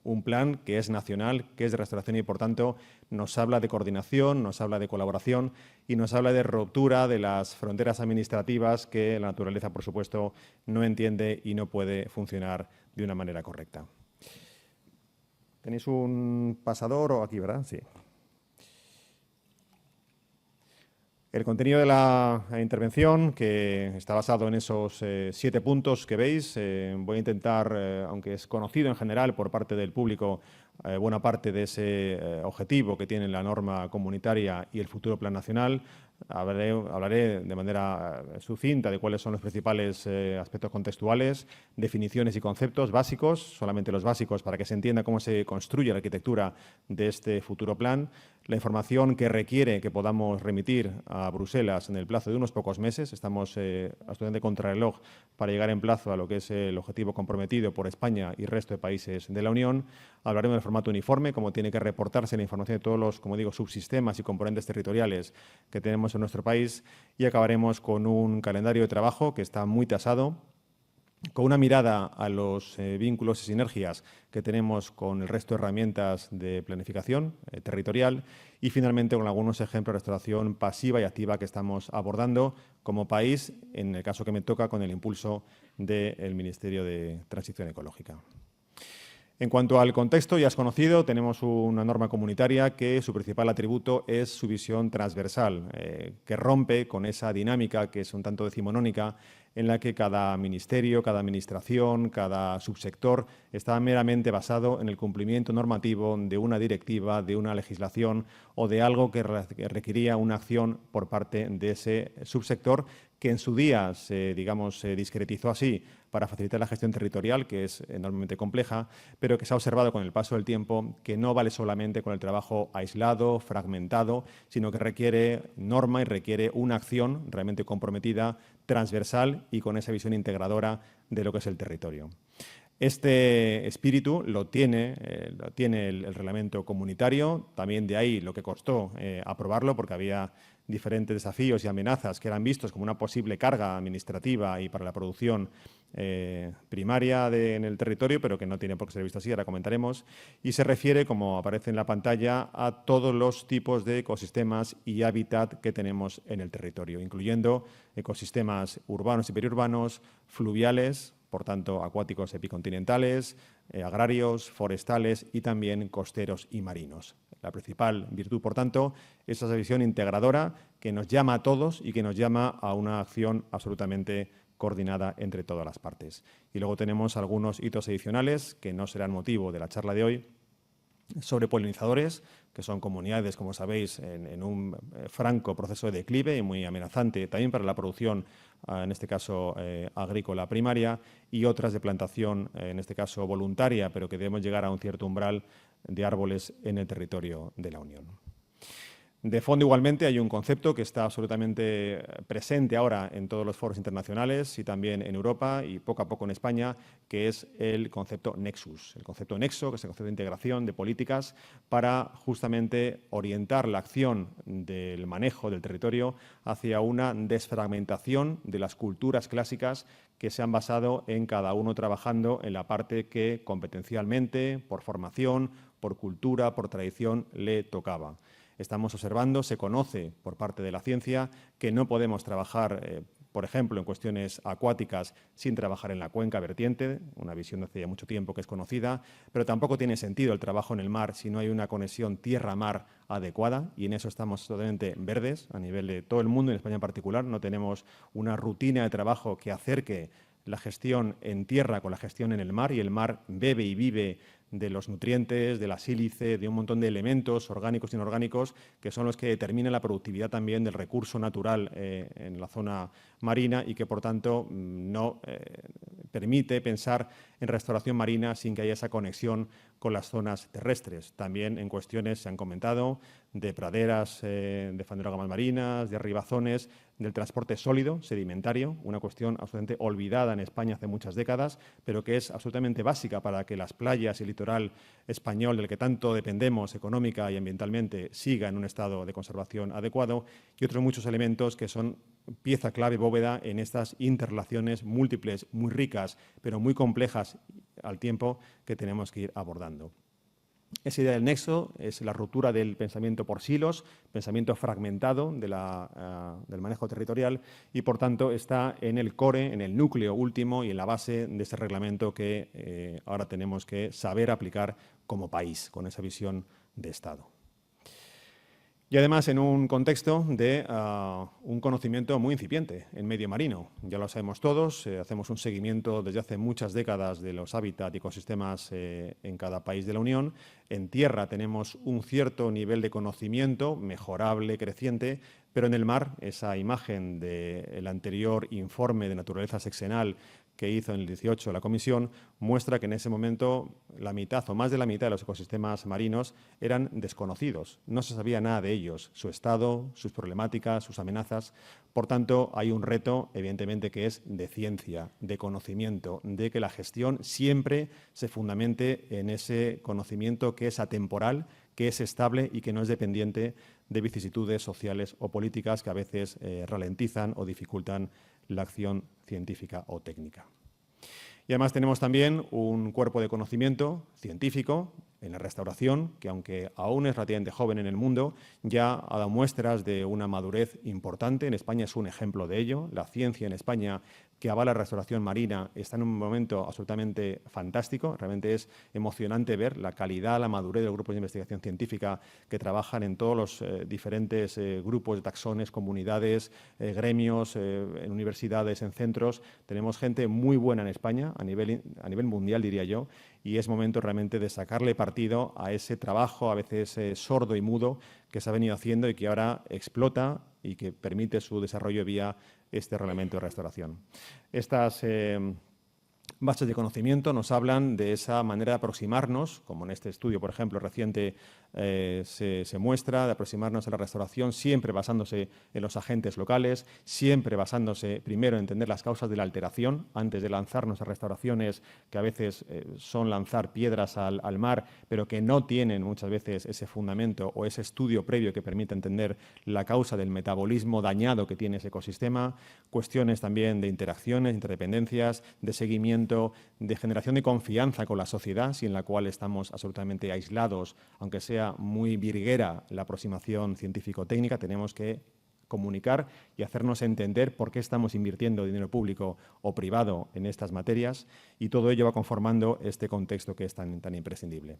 [SPEAKER 6] un plan que es nacional, que es de restauración y, por tanto, nos habla de coordinación, nos habla de colaboración y nos habla de ruptura de las fronteras administrativas que la naturaleza, por supuesto, no entiende y no puede funcionar de una manera correcta. ¿Tenéis un pasador o aquí, verdad? Sí. El contenido de la intervención, que está basado en esos 7 puntos que veis, voy a intentar, aunque es conocido en general por parte del público, buena parte de ese objetivo que tiene la norma comunitaria y el futuro plan nacional. Hablaré de manera sucinta de cuáles son los principales aspectos contextuales, definiciones y conceptos básicos, solamente los básicos para que se entienda cómo se construye la arquitectura de este futuro plan, la información que requiere que podamos remitir a Bruselas en el plazo de unos pocos meses. Estamos absolutamente contrarreloj para llegar en plazo a lo que es el objetivo comprometido por España y el resto de países de la Unión. Hablaremos del formato uniforme, cómo tiene que reportarse la información de todos los, como digo, subsistemas y componentes territoriales que tenemos en nuestro país, y acabaremos con un calendario de trabajo que está muy tasado, con una mirada a los vínculos y sinergias que tenemos con el resto de herramientas de planificación territorial y, finalmente, con algunos ejemplos de restauración pasiva y activa que estamos abordando como país, en el caso que me toca, con el impulso del Ministerio de Transición Ecológica. En cuanto al contexto, ya es conocido, tenemos una norma comunitaria que su principal atributo es su visión transversal, que rompe con esa dinámica que es un tanto decimonónica en la que cada ministerio, cada administración, cada subsector está meramente basado en el cumplimiento normativo de una directiva, de una legislación o de algo que requería una acción por parte de ese subsector, que en su día se discretizó así para facilitar la gestión territorial, que es enormemente compleja, pero que se ha observado con el paso del tiempo que no vale solamente con el trabajo aislado, fragmentado, sino que requiere norma y requiere una acción realmente comprometida, transversal y con esa visión integradora de lo que es el territorio. Este espíritu lo tiene el reglamento comunitario, también de ahí lo que costó aprobarlo, porque había diferentes desafíos y amenazas que eran vistos como una posible carga administrativa y para la producción primaria en el territorio, pero que no tiene por qué ser visto así, ahora comentaremos, y se refiere, como aparece en la pantalla, a todos los tipos de ecosistemas y hábitat que tenemos en el territorio, incluyendo ecosistemas urbanos y periurbanos, fluviales, por tanto, acuáticos epicontinentales, agrarios, forestales y también costeros y marinos. La principal virtud, por tanto, es esa visión integradora que nos llama a todos y que nos llama a una acción absolutamente coordinada entre todas las partes. Y luego tenemos algunos hitos adicionales que no serán motivo de la charla de hoy, sobre polinizadores, que son comunidades, como sabéis, en un franco proceso de declive y muy amenazante también para la producción, en este caso agrícola primaria, y otras de plantación, en este caso voluntaria, pero que debemos llegar a un cierto umbral de árboles en el territorio de la Unión. De fondo, igualmente, hay un concepto que está absolutamente presente ahora en todos los foros internacionales y también en Europa y poco a poco en España, que es el concepto Nexus, el concepto nexo, que es el concepto de integración de políticas para justamente orientar la acción del manejo del territorio hacia una desfragmentación de las culturas clásicas que se han basado en cada uno trabajando en la parte que competencialmente, por formación, por cultura, por tradición, le tocaba. Estamos observando, se conoce por parte de la ciencia que no podemos trabajar, por ejemplo, en cuestiones acuáticas sin trabajar en la cuenca vertiente, una visión de hace ya mucho tiempo que es conocida, pero tampoco tiene sentido el trabajo en el mar si no hay una conexión tierra-mar adecuada, y en eso estamos totalmente verdes a nivel de todo el mundo, en España en particular. No tenemos una rutina de trabajo que acerque la gestión en tierra con la gestión en el mar, y el mar bebe y vive de los nutrientes, de la sílice, de un montón de elementos orgánicos e inorgánicos que son los que determinan la productividad también del recurso natural en la zona marina, y que, por tanto, no permite pensar en restauración marina sin que haya esa conexión con las zonas terrestres. También en cuestiones, se han comentado, de praderas de fanerógamas marinas, de arribazones, del transporte sólido, sedimentario, una cuestión absolutamente olvidada en España hace muchas décadas, pero que es absolutamente básica para que las playas y el litoral español, del que tanto dependemos económica y ambientalmente, siga en un estado de conservación adecuado, y otros muchos elementos que son pieza clave, bóveda, en estas interrelaciones múltiples, muy ricas, pero muy complejas al tiempo, que tenemos que ir abordando. Esa idea del nexo es la ruptura del pensamiento por silos, pensamiento fragmentado del manejo territorial, y por tanto está en el core, en el núcleo último y en la base de ese reglamento que ahora tenemos que saber aplicar como país, con esa visión de Estado. Y además en un contexto de un conocimiento muy incipiente en medio marino. Ya lo sabemos todos, hacemos un seguimiento desde hace muchas décadas de los hábitats y ecosistemas en cada país de la Unión. En tierra tenemos un cierto nivel de conocimiento, mejorable, creciente, pero en el mar, esa imagen del anterior informe de naturaleza sexenal que hizo en el 18 la Comisión, muestra que en ese momento la mitad o más de la mitad de los ecosistemas marinos eran desconocidos. No se sabía nada de ellos, su estado, sus problemáticas, sus amenazas. Por tanto, hay un reto, evidentemente, que es de ciencia, de conocimiento, de que la gestión siempre se fundamente en ese conocimiento que es atemporal, que es estable y que no es dependiente de vicisitudes sociales o políticas que a veces ralentizan o dificultan la acción científica o técnica. Y además tenemos también un cuerpo de conocimiento científico en la restauración, que aunque aún es relativamente joven en el mundo, ya ha dado muestras de una madurez importante. En España es un ejemplo de ello. La ciencia en España que avala la restauración marina está en un momento absolutamente fantástico. Realmente es emocionante ver la calidad, la madurez de los grupos de investigación científica que trabajan en todos los diferentes grupos de taxones, comunidades, gremios, en universidades, en centros. Tenemos gente muy buena en España, a nivel mundial, diría yo, y es momento realmente de sacarle partido a ese trabajo, a veces sordo y mudo, que se ha venido haciendo y que ahora explota y que permite su desarrollo vía este reglamento de restauración. Estas bases de conocimiento nos hablan de esa manera de aproximarnos, como en este estudio, por ejemplo, reciente se muestra, de aproximarnos a la restauración siempre basándose en los agentes locales, siempre basándose primero en entender las causas de la alteración, antes de lanzarnos a restauraciones que a veces son lanzar piedras al mar, pero que no tienen muchas veces ese fundamento o ese estudio previo que permita entender la causa del metabolismo dañado que tiene ese ecosistema, cuestiones también de interacciones, interdependencias, de seguimiento, de generación de confianza con la sociedad, sin la cual estamos absolutamente aislados, aunque sea muy virguera la aproximación científico-técnica, tenemos que comunicar y hacernos entender por qué estamos invirtiendo dinero público o privado en estas materias, y todo ello va conformando este contexto que es tan imprescindible.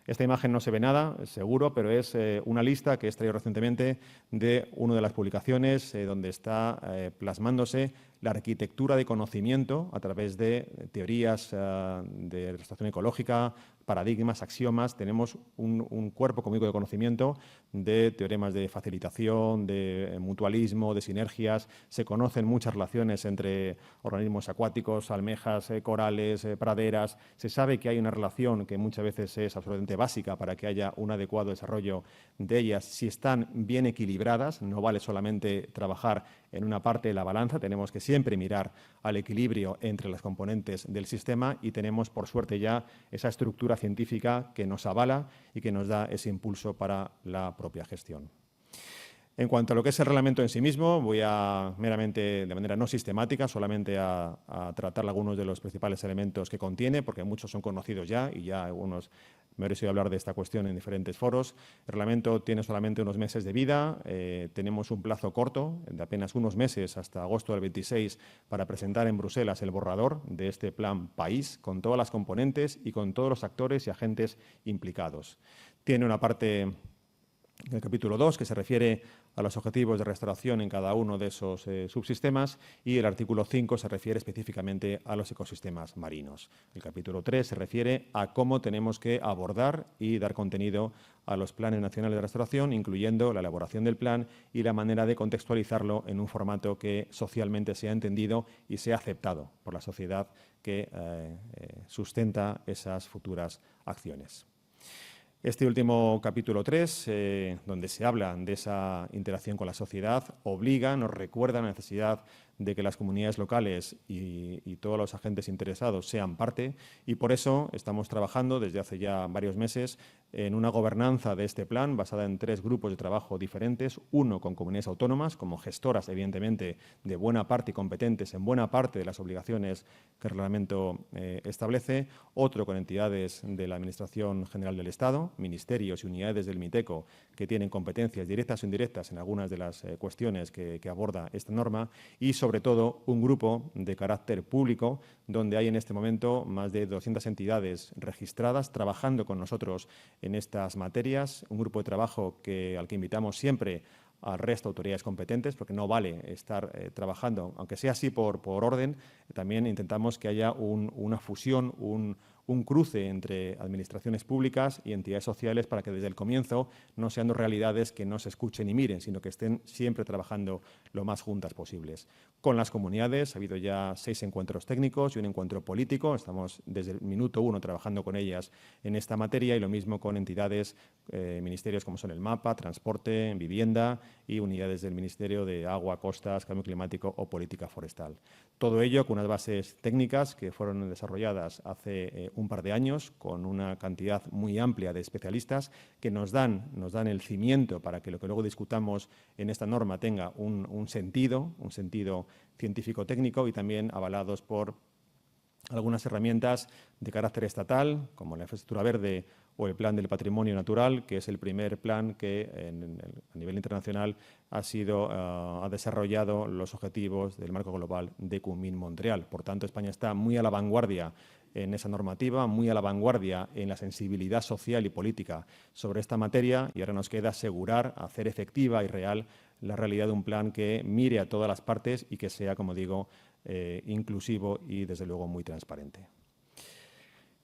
[SPEAKER 6] Esta imagen no se ve nada, seguro, pero es una lista que he extraído recientemente de una de las publicaciones donde está plasmándose la arquitectura de conocimiento a través de teorías de restauración ecológica, paradigmas, axiomas. Tenemos un cuerpo común de conocimiento de teoremas de facilitación, de mutualismo, de sinergias. Se conocen muchas relaciones entre organismos acuáticos, almejas, corales, praderas. Se sabe que hay una relación que muchas veces es absolutamente básica para que haya un adecuado desarrollo de ellas. Si están bien equilibradas, no vale solamente trabajar en una parte de la balanza, tenemos que siempre mirar al equilibrio entre las componentes del sistema, y tenemos, por suerte, ya esa estructura científica que nos avala y que nos da ese impulso para la propia gestión. En cuanto a lo que es el reglamento en sí mismo, voy a meramente, de manera no sistemática, solamente a tratar algunos de los principales elementos que contiene, porque muchos son conocidos ya y ya algunos me he oído hablar de esta cuestión en diferentes foros. El reglamento tiene solamente unos meses de vida, tenemos un plazo corto, de apenas unos meses, hasta agosto del 26, para presentar en Bruselas el borrador de este plan país, con todas las componentes y con todos los actores y agentes implicados. Tiene una parte en el capítulo 2, que se refiere a los objetivos de restauración en cada uno de esos subsistemas, y el artículo 5 se refiere específicamente a los ecosistemas marinos. El capítulo 3 se refiere a cómo tenemos que abordar y dar contenido a los planes nacionales de restauración, incluyendo la elaboración del plan y la manera de contextualizarlo en un formato que socialmente sea entendido y sea aceptado por la sociedad que sustenta esas futuras acciones. Este último capítulo 3, donde se habla de esa interacción con la sociedad, obliga, nos recuerda la necesidad de que las comunidades locales y todos los agentes interesados sean parte, y por eso estamos trabajando desde hace ya varios meses en una gobernanza de este plan basada en 3 grupos de trabajo diferentes, uno con comunidades autónomas como gestoras, evidentemente, de buena parte y competentes en buena parte de las obligaciones que el reglamento establece, otro con entidades de la Administración General del Estado, ministerios y unidades del MITECO que tienen competencias directas o indirectas en algunas de las cuestiones que aborda esta norma, y sobre todo un grupo de carácter público donde hay en este momento más de 200 entidades registradas trabajando con nosotros en estas materias, un grupo de trabajo al que invitamos siempre al resto de autoridades competentes, porque no vale estar trabajando, aunque sea así por orden, también intentamos que haya una fusión, un cruce entre administraciones públicas y entidades sociales para que desde el comienzo no sean 2 realidades que no se escuchen y miren, sino que estén siempre trabajando lo más juntas posibles. Con las comunidades ha habido ya 6 encuentros técnicos y un encuentro político. Estamos desde el minuto 1 trabajando con ellas en esta materia, y lo mismo con entidades, ministerios como son el MAPA, Transporte, Vivienda, y unidades del Ministerio de Agua, Costas, Cambio Climático o Política Forestal. Todo ello con unas bases técnicas que fueron desarrolladas hace un par de años con una cantidad muy amplia de especialistas que nos dan el cimiento para que lo que luego discutamos en esta norma tenga un sentido científico-técnico, y también avalados por algunas herramientas de carácter estatal, como la infraestructura verde o el Plan del Patrimonio Natural, que es el primer plan que a nivel internacional ha desarrollado los objetivos del marco global de Kunming-Montreal. Por tanto, España está muy a la vanguardia en esa normativa, muy a la vanguardia en la sensibilidad social y política sobre esta materia, y ahora nos queda asegurar, hacer efectiva y real la realidad de un plan que mire a todas las partes y que sea, como digo, inclusivo y, desde luego, muy transparente.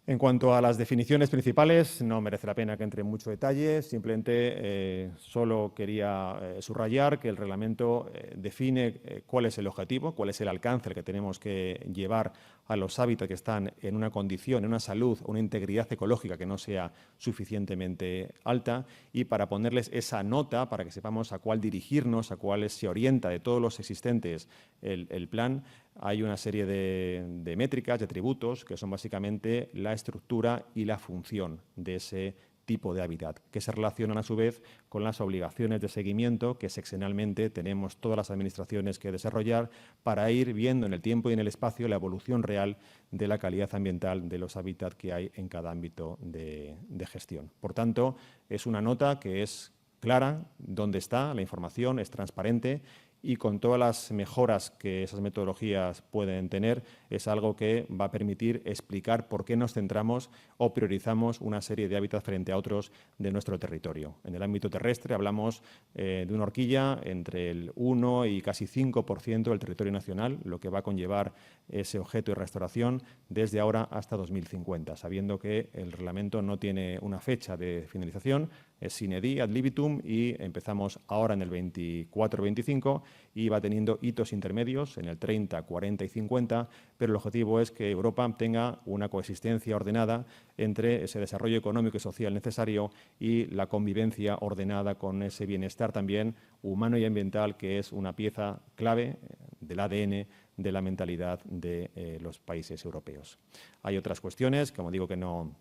[SPEAKER 6] En cuanto a las definiciones principales, no merece la pena que entre en mucho detalle, simplemente solo quería subrayar que el reglamento define cuál es el objetivo, cuál es el alcance al que tenemos que llevar a los hábitats que están en una condición, en una salud, una integridad ecológica que no sea suficientemente alta, y para ponerles esa nota, para que sepamos a cuál dirigirnos, a cuál se orienta de todos los existentes el plan, hay una serie de métricas, de atributos, que son básicamente la estructura y la función de ese tipo de hábitat, que se relacionan a su vez con las obligaciones de seguimiento que sexenalmente tenemos todas las administraciones que desarrollar para ir viendo en el tiempo y en el espacio la evolución real de la calidad ambiental de los hábitats que hay en cada ámbito de gestión. Por tanto, es una nota que es clara, dónde está, la información es transparente, y con todas las mejoras que esas metodologías pueden tener, es algo que va a permitir explicar por qué nos centramos o priorizamos una serie de hábitats frente a otros de nuestro territorio. En el ámbito terrestre hablamos de una horquilla entre el 1 y casi 5% del territorio nacional, lo que va a conllevar ese objeto de restauración desde ahora hasta 2050, sabiendo que el reglamento no tiene una fecha de finalización, es sine die, ad libitum, y empezamos ahora en el 24-25 y va teniendo hitos intermedios en el 30, 40 y 50, pero el objetivo es que Europa tenga una coexistencia ordenada entre ese desarrollo económico y social necesario y la convivencia ordenada con ese bienestar también humano y ambiental, que es una pieza clave del ADN de la mentalidad de los países europeos. Hay otras cuestiones, como digo, que no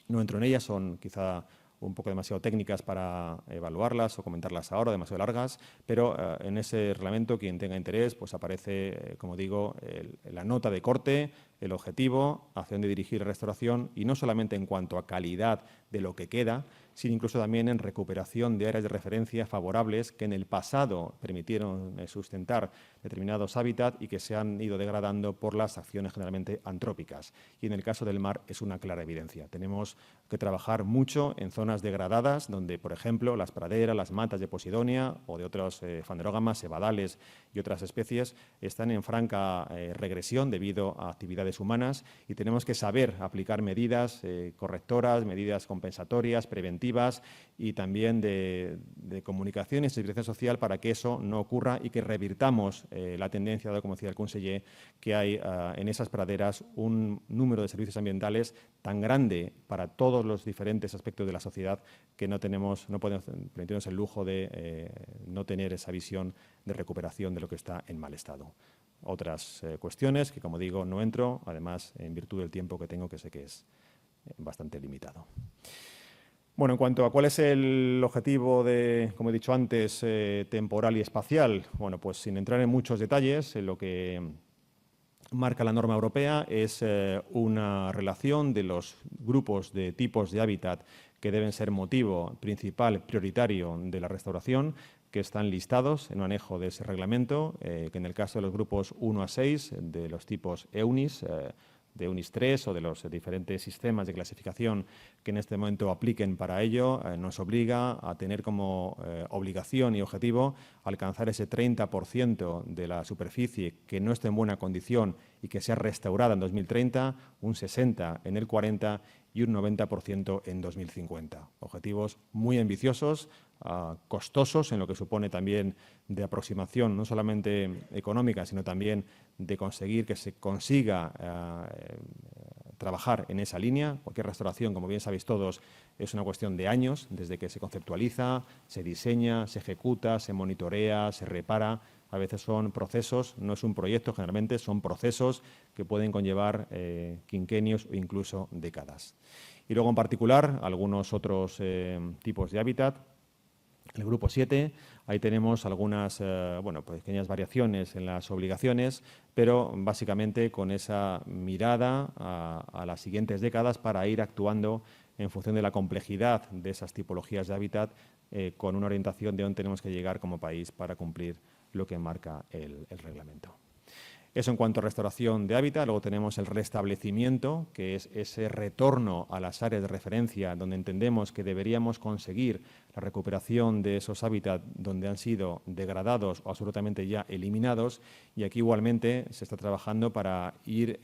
[SPEAKER 6] entro en ellas, son quizá un poco demasiado técnicas para evaluarlas o comentarlas ahora, demasiado largas, pero en ese reglamento, quien tenga interés, pues aparece, como digo, la nota de corte, el objetivo, hacia dónde dirigir la restauración, y no solamente en cuanto a calidad de lo que queda, sino incluso también en recuperación de áreas de referencia favorables que en el pasado permitieron sustentar determinados hábitats y que se han ido degradando por las acciones generalmente antrópicas. Y en el caso del mar es una clara evidencia. Tenemos que trabajar mucho en zonas degradadas donde, por ejemplo, las praderas, las matas de Posidonia o de otros fanerógamas, cebadales y otras especies están en franca regresión debido a actividades humanas, y tenemos que saber aplicar medidas correctoras, medidas compensatorias, preventivas y también de comunicación y sensibilización social para que eso no ocurra y que revirtamos la tendencia, dado como decía el conseller, que hay en esas praderas un número de servicios ambientales tan grande para todos los diferentes aspectos de la sociedad que no podemos permitirnos el lujo de no tener esa visión de recuperación de lo que está en mal estado. Otras cuestiones que, como digo, no entro, además, en virtud del tiempo que tengo, que sé que es bastante limitado. Bueno, en cuanto a cuál es el objetivo como he dicho antes, temporal y espacial, bueno, pues sin entrar en muchos detalles, lo que marca la norma europea es una relación de los grupos de tipos de hábitat que deben ser motivo principal, prioritario de la restauración, que están listados en un anejo de ese reglamento, que en el caso de los grupos 1 a 6, de los tipos EUNIS, de EUNIS 3 o de los diferentes sistemas de clasificación que en este momento apliquen para ello, nos obliga a tener como obligación y objetivo alcanzar ese 30% de la superficie que no esté en buena condición y que sea restaurada en 2030, un 60% en el 40% y un 90% en 2050. Objetivos muy ambiciosos, costosos en lo que supone también de aproximación, no solamente económica, sino también de conseguir que se consiga trabajar en esa línea. Cualquier restauración, como bien sabéis todos, es una cuestión de años, desde que se conceptualiza, se diseña, se ejecuta, se monitorea, se repara. A veces son procesos, no es un proyecto, generalmente son procesos que pueden conllevar quinquenios o incluso décadas. Y luego, en particular, algunos otros tipos de hábitat. El grupo 7, ahí tenemos algunas pequeñas variaciones en las obligaciones, pero básicamente con esa mirada a las siguientes décadas para ir actuando en función de la complejidad de esas tipologías de hábitat, con una orientación de dónde tenemos que llegar como país para cumplir lo que marca el reglamento. Eso en cuanto a restauración de hábitat. Luego tenemos el restablecimiento, que es ese retorno a las áreas de referencia donde entendemos que deberíamos conseguir la recuperación de esos hábitats donde han sido degradados o absolutamente ya eliminados. Y aquí igualmente se está trabajando para ir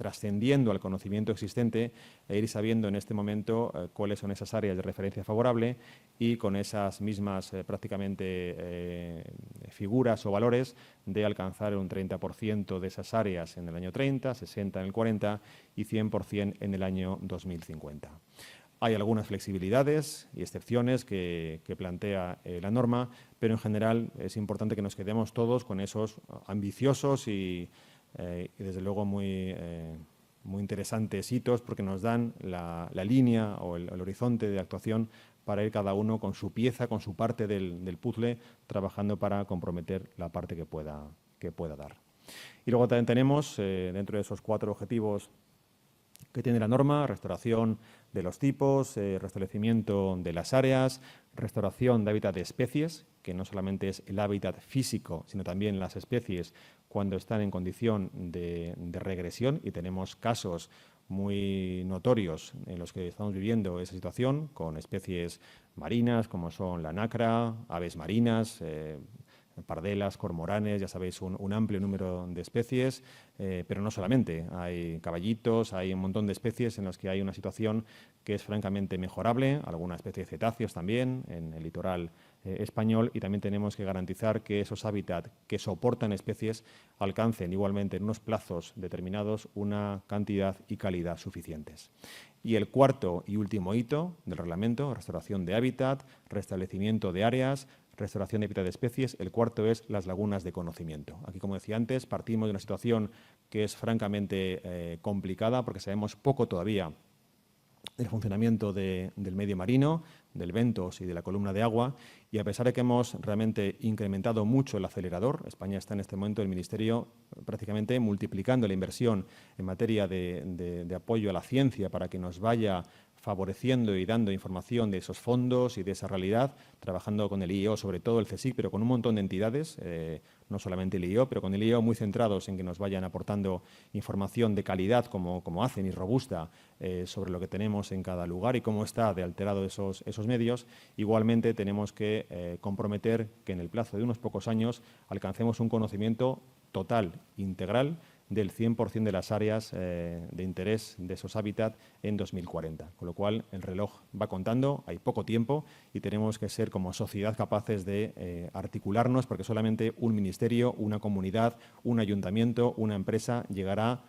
[SPEAKER 6] trascendiendo al conocimiento existente e ir sabiendo en este momento cuáles son esas áreas de referencia favorable y con esas mismas prácticamente figuras o valores de alcanzar un 30% de esas áreas en el año 30, 60 en el 40 y 100% en el año 2050. Hay algunas flexibilidades y excepciones que plantea la norma, pero en general es importante que nos quedemos todos con esos ambiciosos y desde luego muy interesantes hitos, porque nos dan la línea o el horizonte de actuación para ir cada uno con su pieza, con su parte del puzzle, trabajando para comprometer la parte que pueda dar. Y luego también tenemos, dentro de esos 4 objetivos que tiene la norma, restauración de los tipos, restablecimiento de las áreas, restauración de hábitat de especies, que no solamente es el hábitat físico, sino también las especies cuando están en condición de regresión, y tenemos casos muy notorios en los que estamos viviendo esa situación, con especies marinas como son la nacra, aves marinas, pardelas, cormoranes, ya sabéis, un amplio número de especies, pero no solamente. Hay caballitos, hay un montón de especies en las que hay una situación que es francamente mejorable, alguna especie de cetáceos también en el litoral español, y también tenemos que garantizar que esos hábitats que soportan especies alcancen igualmente en unos plazos determinados una cantidad y calidad suficientes. Y el cuarto y último hito del reglamento, restauración de hábitat, restablecimiento de áreas, restauración de hábitat de especies. El cuarto es las lagunas de conocimiento. Aquí, como decía antes, partimos de una situación que es francamente complicada porque sabemos poco todavía del funcionamiento del medio marino, del ventos y de la columna de agua, y a pesar de que hemos realmente incrementado mucho el acelerador, España está en este momento, el Ministerio, prácticamente multiplicando la inversión en materia de apoyo a la ciencia para que nos vaya favoreciendo y dando información de esos fondos y de esa realidad, trabajando con el IEO, sobre todo el CSIC, pero con un montón de entidades, no solamente el IEO, pero con el IEO muy centrados en que nos vayan aportando información de calidad, como hacen, y robusta, sobre lo que tenemos en cada lugar y cómo está de alterado esos medios. Igualmente tenemos que comprometer que en el plazo de unos pocos años alcancemos un conocimiento total, integral, del 100% de las áreas de interés de esos hábitats en 2040. Con lo cual, el reloj va contando, hay poco tiempo y tenemos que ser como sociedad capaces de articularnos, porque solamente un ministerio, una comunidad, un ayuntamiento, una empresa llegará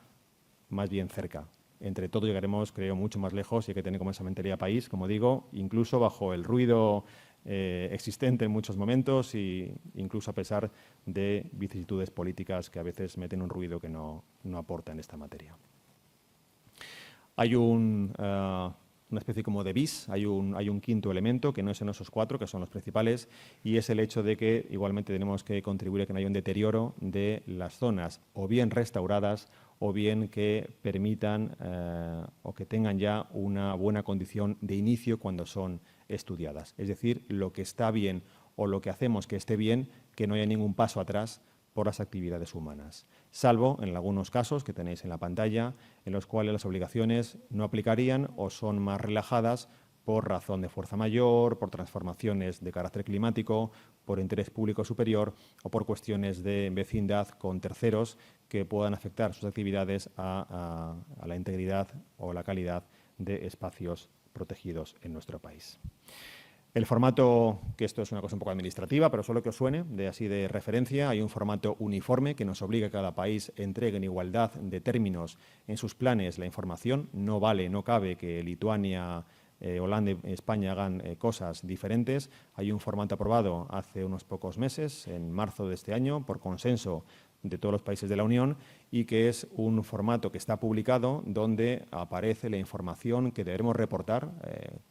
[SPEAKER 6] más bien cerca. Entre todos llegaremos, creo, mucho más lejos y hay que tener como esa mentalidad país, como digo, incluso bajo el ruido existente en muchos momentos e incluso a pesar de vicisitudes políticas que a veces meten un ruido que no aporta en esta materia. Hay una especie como de bis, hay un quinto elemento que no es en esos 4, que son los principales, y es el hecho de que igualmente tenemos que contribuir a que no haya un deterioro de las zonas o bien restauradas o bien que permitan o que tengan ya una buena condición de inicio cuando son estudiadas. Es decir, lo que está bien o lo que hacemos que esté bien, que no haya ningún paso atrás por las actividades humanas, salvo en algunos casos que tenéis en la pantalla, en los cuales las obligaciones no aplicarían o son más relajadas por razón de fuerza mayor, por transformaciones de carácter climático, por interés público superior o por cuestiones de vecindad con terceros que puedan afectar sus actividades a la integridad o la calidad de espacios protegidos en nuestro país. El formato, que esto es una cosa un poco administrativa, pero solo que os suene, así de referencia, hay un formato uniforme que nos obliga a que cada país entregue en igualdad de términos en sus planes la información. No vale, no cabe que Lituania, Holanda y España hagan cosas diferentes. Hay un formato aprobado hace unos pocos meses, en marzo de este año, por consenso de todos los países de la Unión, y que es un formato que está publicado donde aparece la información que debemos reportar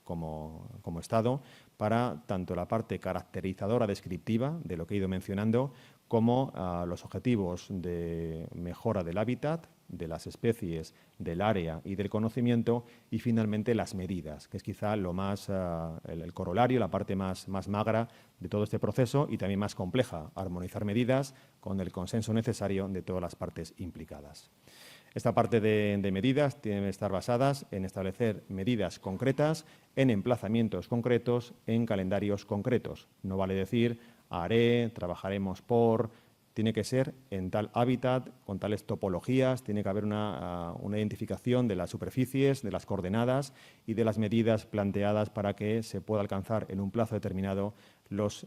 [SPEAKER 6] como Estado para tanto la parte caracterizadora descriptiva de lo que he ido mencionando como los objetivos de mejora del hábitat, de las especies, del área y del conocimiento, y finalmente las medidas, que es quizá lo más el corolario, la parte más magra de todo este proceso y también más compleja, armonizar medidas con el consenso necesario de todas las partes implicadas. Esta parte de medidas tienen que estar basadas en establecer medidas concretas, en emplazamientos concretos, en calendarios concretos. No vale decir haré, trabajaremos por, tiene que ser en tal hábitat, con tales topologías, tiene que haber una identificación de las superficies, de las coordenadas y de las medidas planteadas para que se pueda alcanzar en un plazo determinado los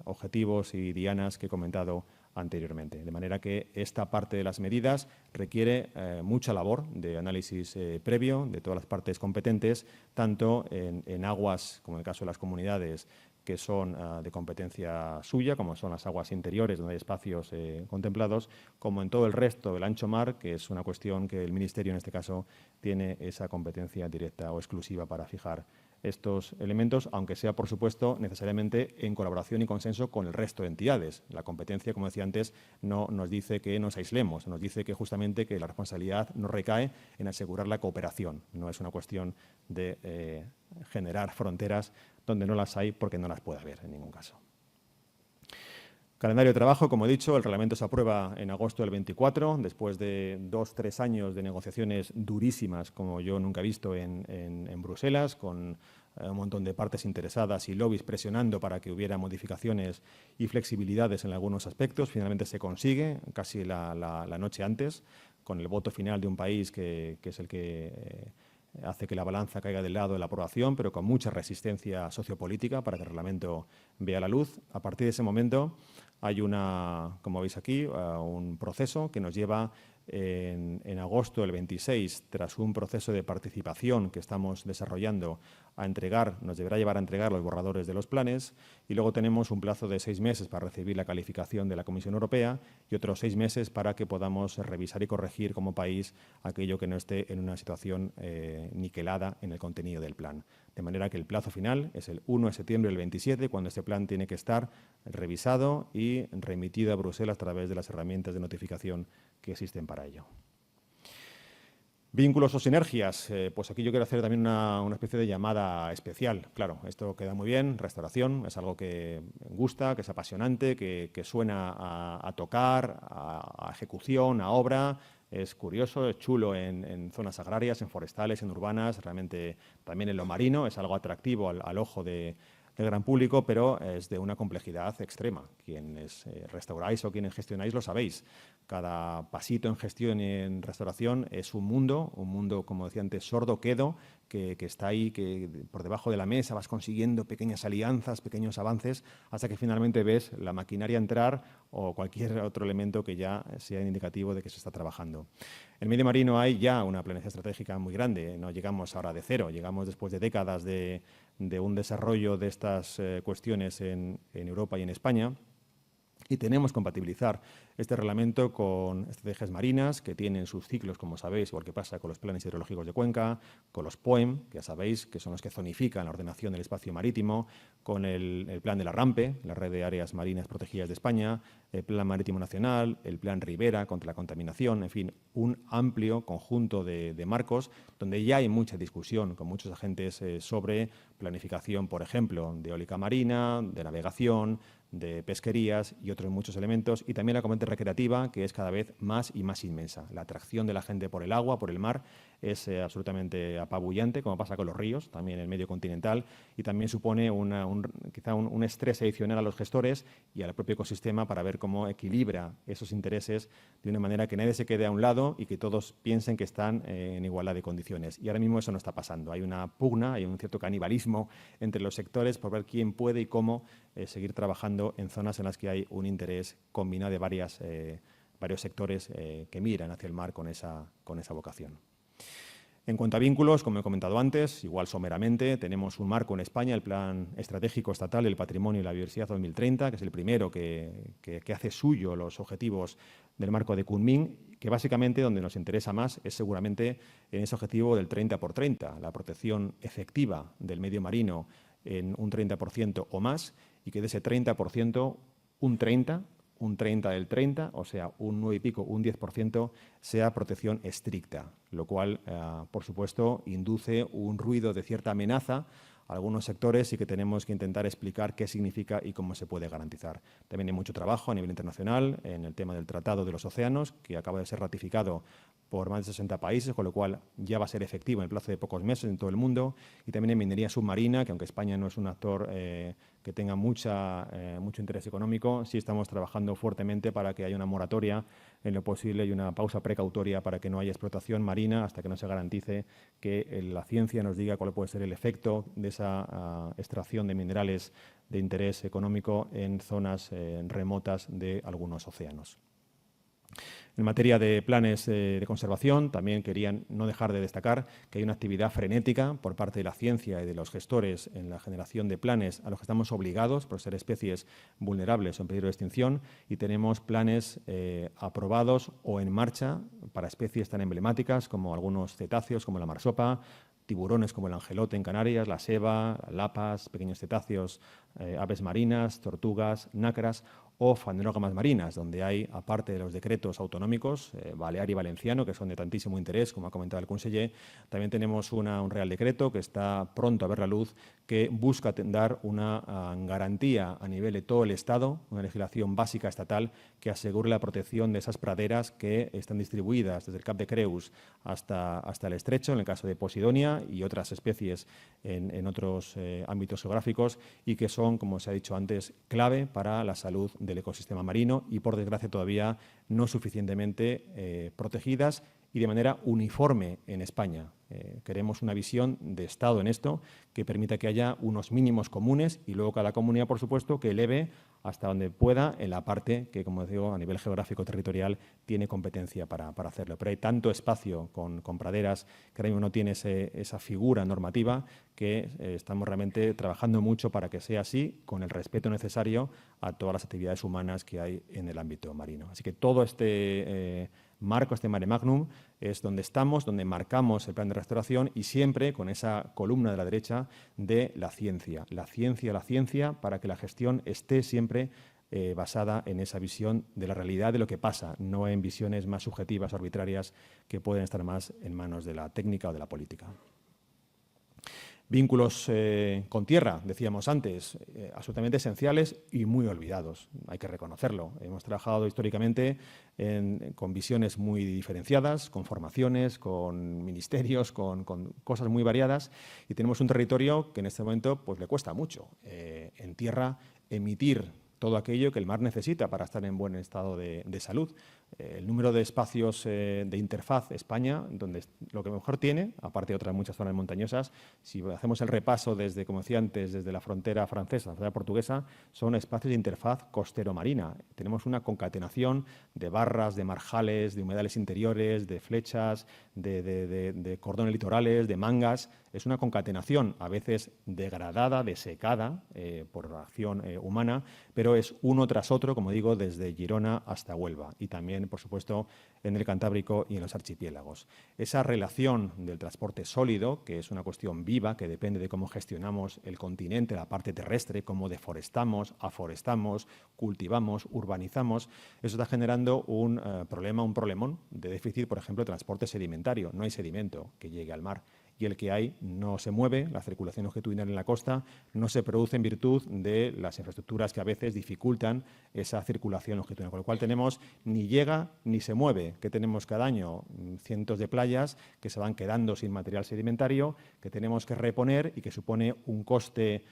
[SPEAKER 6] objetivos y dianas que he comentado anteriormente. De manera que esta parte de las medidas requiere mucha labor de análisis previo de todas las partes competentes, tanto en aguas, como en el caso de las comunidades, que son de competencia suya, como son las aguas interiores, donde hay espacios contemplados, como en todo el resto del ancho mar, que es una cuestión que el Ministerio, en este caso, tiene esa competencia directa o exclusiva para fijar estos elementos, aunque sea, por supuesto, necesariamente en colaboración y consenso con el resto de entidades. La competencia, como decía antes, no nos dice que nos aislemos, nos dice que justamente que la responsabilidad no recae en asegurar la cooperación. No es una cuestión de generar fronteras donde no las hay, porque no las puede haber en ningún caso. Calendario de trabajo, como he dicho, el reglamento se aprueba en agosto del 24, después de 2-3 años de negociaciones durísimas, como yo nunca he visto en Bruselas, con un montón de partes interesadas y lobbies presionando para que hubiera modificaciones y flexibilidades en algunos aspectos. Finalmente se consigue, casi la noche antes, con el voto final de un país que es el que hace que la balanza caiga del lado de la aprobación, pero con mucha resistencia sociopolítica para que el reglamento vea la luz. A partir de ese momento hay como veis aquí, un proceso que nos lleva en agosto del 26, tras un proceso de participación que estamos desarrollando, nos deberá llevar a entregar los borradores de los planes, y luego tenemos un plazo de 6 meses para recibir la calificación de la Comisión Europea y otros 6 meses para que podamos revisar y corregir como país aquello que no esté en una situación niquelada en el contenido del plan. De manera que el plazo final es el 1 de septiembre del 27, cuando este plan tiene que estar revisado y remitido a Bruselas a través de las herramientas de notificación que existen para ello. Vínculos o sinergias, pues aquí yo quiero hacer también una especie de llamada especial. Claro, esto queda muy bien, restauración, es algo que gusta, que es apasionante, que suena a tocar, a ejecución, a obra. Es curioso, es chulo en zonas agrarias, en forestales, en urbanas, realmente también en lo marino, es algo atractivo al ojo del gran público, pero es de una complejidad extrema. Quienes restauráis o quienes gestionáis lo sabéis. Cada pasito en gestión y en restauración es un mundo, como decía antes, sordo, quedo, que está ahí, que por debajo de la mesa vas consiguiendo pequeñas alianzas, pequeños avances, hasta que finalmente ves la maquinaria entrar o cualquier otro elemento que ya sea indicativo de que se está trabajando. En el medio marino hay ya una planeación estratégica muy grande, no llegamos ahora de cero, llegamos después de décadas de un desarrollo de estas cuestiones en Europa y en España. Y tenemos que compatibilizar este reglamento con estrategias marinas que tienen sus ciclos, como sabéis, igual que pasa con los planes hidrológicos de cuenca, con los POEM, que ya sabéis que son los que zonifican la ordenación del espacio marítimo, con el plan de la RAMPE, la Red de Áreas Marinas Protegidas de España, el Plan Marítimo Nacional, el Plan Ribera contra la contaminación, en fin, un amplio conjunto de marcos donde ya hay mucha discusión con muchos agentes sobre planificación, por ejemplo, de eólica marina, de navegación, de pesquerías y otros muchos elementos, y también la componente recreativa, que es cada vez más y más inmensa. La atracción de la gente por el agua, por el mar, es absolutamente apabullante, como pasa con los ríos, también en el medio continental, y también supone quizá un estrés adicional a los gestores y al propio ecosistema para ver cómo equilibra esos intereses de una manera que nadie se quede a un lado y que todos piensen que están en igualdad de condiciones. Y ahora mismo eso no está pasando. Hay una pugna, hay un cierto canibalismo entre los sectores por ver quién puede y cómo seguir trabajando en zonas en las que hay un interés combinado de varios sectores que miran hacia el mar con esa vocación. En cuanto a vínculos, como he comentado antes, igual someramente, tenemos un marco en España, el Plan Estratégico Estatal del Patrimonio y la Biodiversidad 2030, que es el primero que hace suyo los objetivos del marco de Kunming, que básicamente donde nos interesa más es seguramente en ese objetivo del 30x30, la protección efectiva del medio marino en un 30% o más, y que de ese 30%, un 30 del 30, o sea, un 9 y pico, un 10%, sea protección estricta, lo cual, por supuesto, induce un ruido de cierta amenaza a algunos sectores y que tenemos que intentar explicar qué significa y cómo se puede garantizar. También hay mucho trabajo a nivel internacional en el tema del Tratado de los Océanos, que acaba de ser ratificado por más de 60 países, con lo cual ya va a ser efectivo en el plazo de pocos meses en todo el mundo. Y también en minería submarina, que aunque España no es un actor que tenga mucho interés económico, sí estamos trabajando fuertemente para que haya una moratoria en lo posible y una pausa precautoria para que no haya explotación marina hasta que no se garantice que la ciencia nos diga cuál puede ser el efecto de esa extracción de minerales de interés económico en zonas remotas de algunos océanos. En materia de planes de conservación, también querían no dejar de destacar que hay una actividad frenética por parte de la ciencia y de los gestores en la generación de planes a los que estamos obligados por ser especies vulnerables o en peligro de extinción, y tenemos planes aprobados o en marcha para especies tan emblemáticas como algunos cetáceos, como la marsopa, tiburones como el angelote en Canarias, la seva, lapas, pequeños cetáceos, aves marinas, tortugas, nácaras o fanerógamas marinas, donde hay, aparte de los decretos autonómicos, balear y valenciano, que son de tantísimo interés, como ha comentado el conseller, también tenemos un Real Decreto que está pronto a ver la luz, que busca dar una garantía a nivel de todo el Estado, una legislación básica estatal que asegure la protección de esas praderas que están distribuidas desde el Cap de Creus hasta el Estrecho, en el caso de Posidonia y otras especies en otros ámbitos geográficos, y que son, como se ha dicho antes, clave para la salud del ecosistema marino y, por desgracia, todavía no suficientemente protegidas y de manera uniforme en España. Queremos una visión de Estado en esto que permita que haya unos mínimos comunes y luego cada comunidad, por supuesto, que eleve hasta donde pueda en la parte que, como digo, a nivel geográfico territorial tiene competencia para hacerlo. Pero hay tanto espacio con praderas que ahora mismo no tiene esa figura normativa que estamos realmente trabajando mucho para que sea así, con el respeto necesario a todas las actividades humanas que hay en el ámbito marino. Así que todo este marco, este mare magnum, es donde estamos, donde marcamos el plan de restauración y siempre con esa columna de la derecha de la ciencia, para que la gestión esté siempre basada en esa visión de la realidad de lo que pasa, no en visiones más subjetivas, arbitrarias, que pueden estar más en manos de la técnica o de la política. Vínculos con tierra, decíamos antes, absolutamente esenciales y muy olvidados, hay que reconocerlo. Hemos trabajado históricamente con visiones muy diferenciadas, con formaciones, con ministerios, con cosas muy variadas, y tenemos un territorio que en este momento pues, le cuesta mucho en tierra emitir todo aquello que el mar necesita para estar en buen estado de salud. El número de espacios de interfaz España, donde lo que mejor tiene, aparte de otras muchas zonas montañosas, si hacemos el repaso desde, como decía antes, desde la frontera francesa, la frontera portuguesa, son espacios de interfaz costero-marina. Tenemos una concatenación de barras, de marjales, de humedales interiores, de flechas, de cordones litorales, de mangas. Es una concatenación, a veces degradada, desecada por la acción humana, pero es uno tras otro, como digo, desde Girona hasta Huelva y también, por supuesto, en el Cantábrico y en los archipiélagos. Esa relación del transporte sólido, que es una cuestión viva, que depende de cómo gestionamos el continente, la parte terrestre, cómo deforestamos, aforestamos, cultivamos, urbanizamos, eso está generando un problemón de déficit, por ejemplo, de transporte sedimentario. No hay sedimento que llegue al mar. Y el que hay no se mueve, la circulación longitudinal en la costa no se produce en virtud de las infraestructuras que a veces dificultan esa circulación longitudinal, con lo cual tenemos ni llega ni se mueve, que tenemos cada año cientos de playas que se van quedando sin material sedimentario, que tenemos que reponer y que supone un coste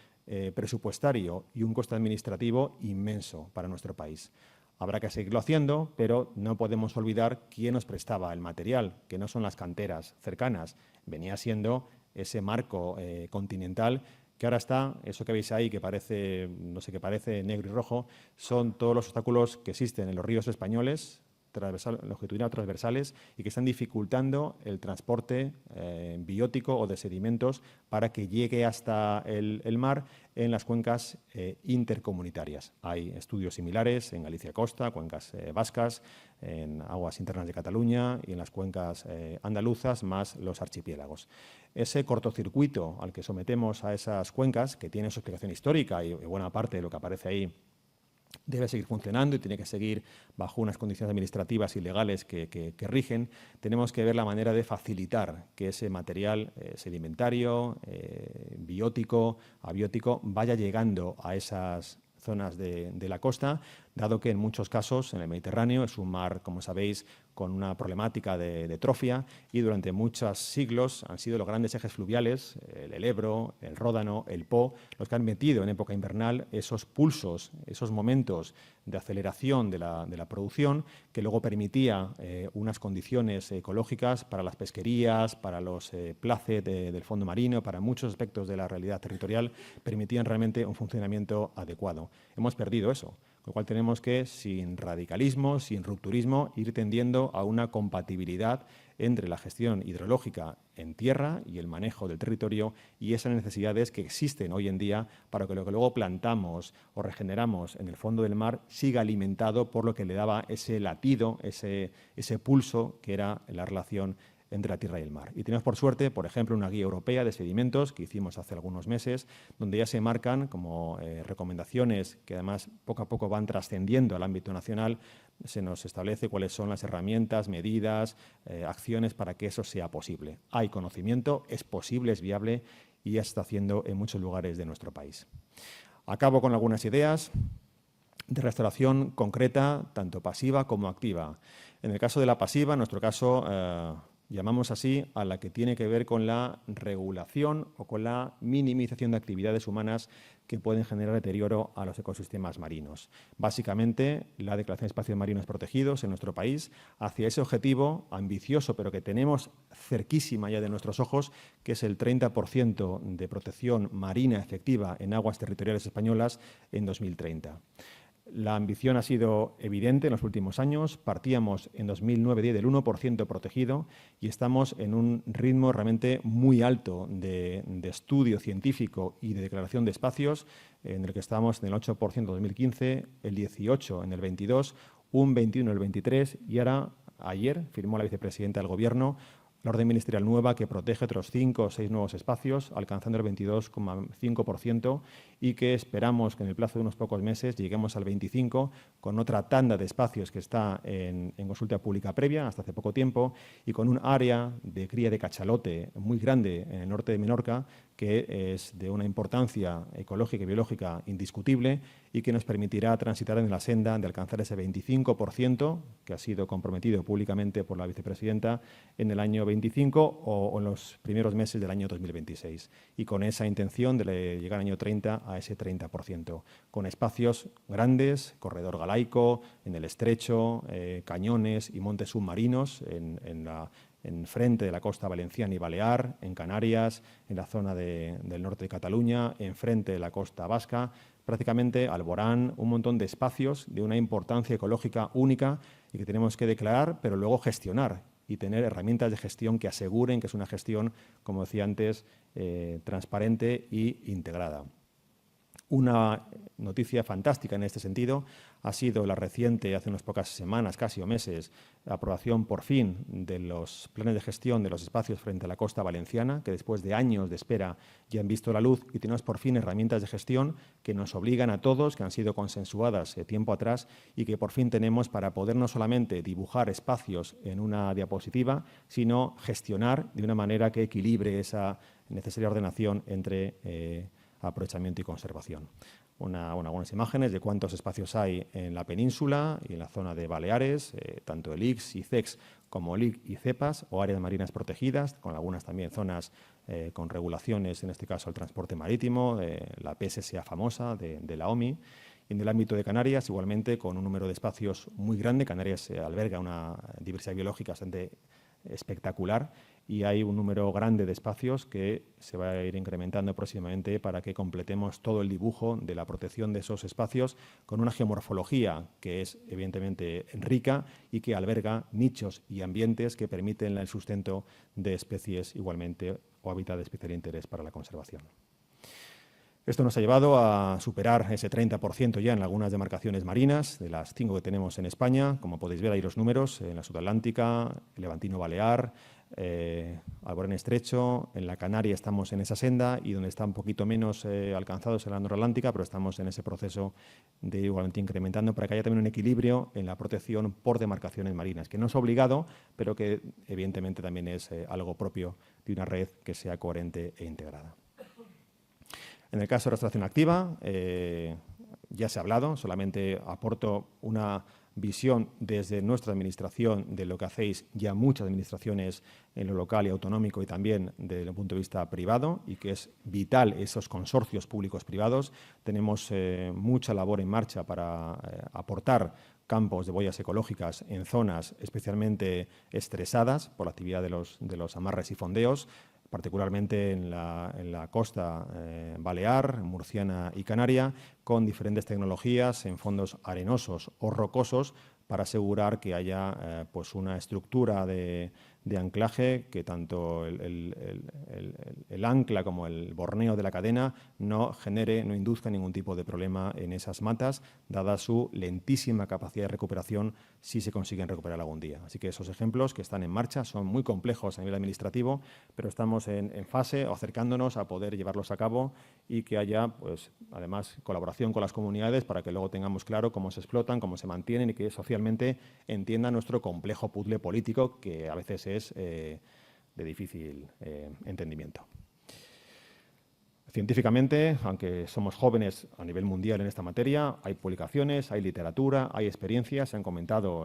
[SPEAKER 6] presupuestario y un coste administrativo inmenso para nuestro país. Habrá que seguirlo haciendo, pero no podemos olvidar quién nos prestaba el material, que no son las canteras cercanas, venía siendo ese marco continental que ahora está, eso que veis ahí, que parece, no sé qué parece, negro y rojo, son todos los obstáculos que existen en los ríos españoles, longitudinales transversales, y que están dificultando el transporte biótico o de sedimentos para que llegue hasta el mar en las cuencas intercomunitarias. Hay estudios similares en Galicia Costa, cuencas vascas, en aguas internas de Cataluña y en las cuencas andaluzas, más los archipiélagos. Ese cortocircuito al que sometemos a esas cuencas, que tiene su explicación histórica y buena parte de lo que aparece ahí debe seguir funcionando y tiene que seguir bajo unas condiciones administrativas y legales que rigen, tenemos que ver la manera de facilitar que ese material sedimentario, biótico, abiótico, vaya llegando a esas zonas de la costa, dado que en muchos casos en el Mediterráneo es un mar, como sabéis, con una problemática de trofia y durante muchos siglos han sido los grandes ejes fluviales, el Ebro, el Ródano, el Po, los que han metido en época invernal esos pulsos, esos momentos de aceleración de la producción que luego permitía unas condiciones ecológicas para las pesquerías, para los placet del fondo marino, para muchos aspectos de la realidad territorial, permitían realmente un funcionamiento adecuado. Hemos perdido eso, con lo cual tenemos que, sin radicalismo, sin rupturismo, ir tendiendo a una compatibilidad entre la gestión hidrológica en tierra y el manejo del territorio y esas necesidades que existen hoy en día para que lo que luego plantamos o regeneramos en el fondo del mar siga alimentado por lo que le daba ese latido, ese pulso que era la relación entre la tierra y el mar. Y tenemos, por suerte, por ejemplo, una guía europea de sedimentos que hicimos hace algunos meses, donde ya se marcan como recomendaciones que además poco a poco van trascendiendo al ámbito nacional. Se nos establece cuáles son las herramientas, medidas, acciones para que eso sea posible. Hay conocimiento, es posible, es viable y ya se está haciendo en muchos lugares de nuestro país. Acabo con algunas ideas de restauración concreta, tanto pasiva como activa. En el caso de la pasiva, en nuestro caso, llamamos así a la que tiene que ver con la regulación o con la minimización de actividades humanas que pueden generar deterioro a los ecosistemas marinos. Básicamente, la Declaración de Espacios Marinos Protegidos en nuestro país hacia ese objetivo ambicioso, pero que tenemos cerquísima ya de nuestros ojos, que es el 30% de protección marina efectiva en aguas territoriales españolas en 2030. La ambición ha sido evidente en los últimos años. Partíamos en 2009-10 del 1% protegido y estamos en un ritmo realmente muy alto de estudio científico y de declaración de espacios, en el que estamos en el 8% en 2015, el 18% en el 22, un 21% en el 23 y ahora, ayer, firmó la vicepresidenta del Gobierno la orden ministerial nueva que protege otros 5 o 6 nuevos espacios, alcanzando el 22,5% y que esperamos que en el plazo de unos pocos meses lleguemos al 25% con otra tanda de espacios que está en consulta pública previa hasta hace poco tiempo y con un área de cría de cachalote muy grande en el norte de Menorca que es de una importancia ecológica y biológica indiscutible y que nos permitirá transitar en la senda de alcanzar ese 25% que ha sido comprometido públicamente por la vicepresidenta en el año 25 o en los primeros meses del año 2026. Y con esa intención de llegar al año 30 a ese 30%, con espacios grandes, corredor galaico, en el estrecho, cañones y montes submarinos en frente de la costa valenciana y balear, en Canarias, en la zona del norte de Cataluña, en frente de la costa vasca, prácticamente Alborán, un montón de espacios de una importancia ecológica única y que tenemos que declarar, pero luego gestionar y tener herramientas de gestión que aseguren que es una gestión, como decía antes, transparente e integrada. Una noticia fantástica en este sentido ha sido la reciente, hace unas pocas semanas, casi o meses, aprobación por fin de los planes de gestión de los espacios frente a la costa valenciana, que después de años de espera ya han visto la luz y tenemos por fin herramientas de gestión que nos obligan a todos, que han sido consensuadas tiempo atrás y que por fin tenemos para poder no solamente dibujar espacios en una diapositiva, sino gestionar de una manera que equilibre esa necesaria ordenación entre aprovechamiento y conservación. Algunas imágenes de cuántos espacios hay en la península y en la zona de Baleares, tanto el ICS y CEX como el IC y CEPAS o áreas marinas protegidas, con algunas también zonas con regulaciones, en este caso el transporte marítimo, la PSSA famosa de la OMI. Y en el ámbito de Canarias, igualmente, con un número de espacios muy grande. Canarias alberga una diversidad biológica bastante espectacular y hay un número grande de espacios que se va a ir incrementando próximamente para que completemos todo el dibujo de la protección de esos espacios con una geomorfología que es evidentemente rica y que alberga nichos y ambientes que permiten el sustento de especies igualmente o hábitat de especial interés para la conservación. Esto nos ha llevado a superar ese 30% ya en algunas demarcaciones marinas, de las 5 que tenemos en España. Como podéis ver ahí los números, en la Sudatlántica, el Levantino Balear, Alborán Estrecho, en la Canaria estamos en esa senda y donde está un poquito menos alcanzados en la Noratlántica, pero estamos en ese proceso de igualmente incrementando para que haya también un equilibrio en la protección por demarcaciones marinas, que no es obligado, pero que evidentemente también es algo propio de una red que sea coherente e integrada. En el caso de restauración activa, ya se ha hablado, solamente aporto una visión desde nuestra administración de lo que hacéis ya muchas administraciones en lo local y autonómico y también desde el punto de vista privado, y que es vital esos consorcios públicos-privados. Tenemos mucha labor en marcha para aportar campos de boyas ecológicas en zonas especialmente estresadas por la actividad de los amarres y fondeos, particularmente en la costa balear, murciana y canaria, con diferentes tecnologías en fondos arenosos o rocosos para asegurar que haya pues una estructura de anclaje, que tanto el ancla como el borneo de la cadena no induzca ningún tipo de problema en esas matas, dada su lentísima capacidad de recuperación si se consiguen recuperar algún día. Así que esos ejemplos que están en marcha son muy complejos a nivel administrativo, pero estamos en fase o acercándonos a poder llevarlos a cabo y que haya, pues, además, colaboración con las comunidades para que luego tengamos claro cómo se explotan, cómo se mantienen y que socialmente entiendan nuestro complejo puzzle político, que a veces es de difícil entendimiento. Científicamente, aunque somos jóvenes a nivel mundial en esta materia, hay publicaciones, hay literatura, hay experiencias. Se han comentado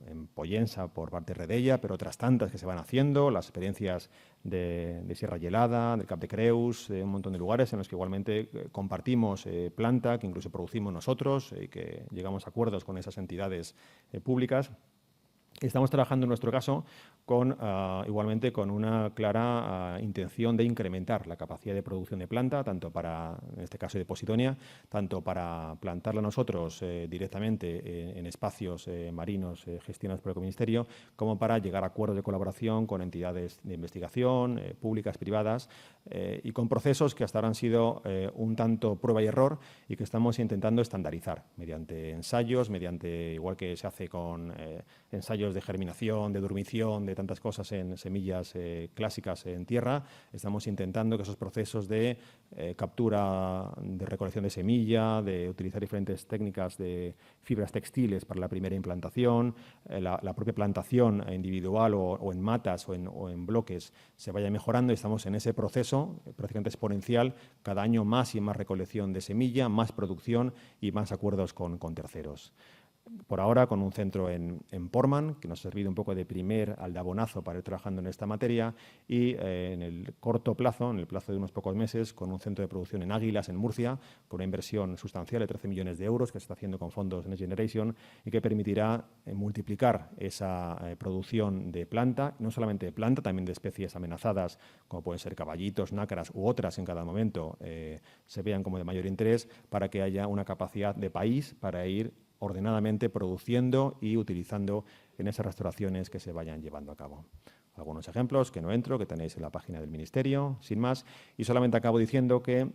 [SPEAKER 6] en Pollensa por parte de Redella, pero otras tantas que se van haciendo, las experiencias de Sierra Gelada, del Cap de Creus, de un montón de lugares en los que igualmente compartimos planta, que incluso producimos nosotros y que llegamos a acuerdos con esas entidades públicas. Estamos trabajando en nuestro caso igualmente con una clara intención de incrementar la capacidad de producción de planta, tanto para, en este caso de Posidonia, tanto para plantarla nosotros directamente en espacios marinos gestionados por el Ministerio, como para llegar a acuerdos de colaboración con entidades de investigación, públicas, privadas, y con procesos que hasta ahora han sido un tanto prueba y error y que estamos intentando estandarizar mediante ensayos, igual que se hace con ensayos de germinación, de dormición, de tantas cosas en semillas clásicas en tierra. Estamos intentando que esos procesos de captura, de recolección de semilla, de utilizar diferentes técnicas de fibras textiles para la primera implantación, la propia plantación individual o en matas o en bloques se vaya mejorando, y estamos en ese proceso prácticamente exponencial, cada año más y más recolección de semilla, más producción y más acuerdos con terceros. Por ahora, con un centro en Portman, que nos ha servido un poco de primer aldabonazo para ir trabajando en esta materia, y en el corto plazo, en el plazo de unos pocos meses, con un centro de producción en Águilas, en Murcia, con una inversión sustancial de 13 millones de euros que se está haciendo con fondos Next Generation y que permitirá multiplicar esa producción de planta, no solamente de planta, también de especies amenazadas, como pueden ser caballitos, nácaras u otras en cada momento, se vean como de mayor interés, para que haya una capacidad de país para ir ordenadamente produciendo y utilizando en esas restauraciones que se vayan llevando a cabo. Algunos ejemplos que no entro, que tenéis en la página del Ministerio, sin más, y solamente acabo diciendo que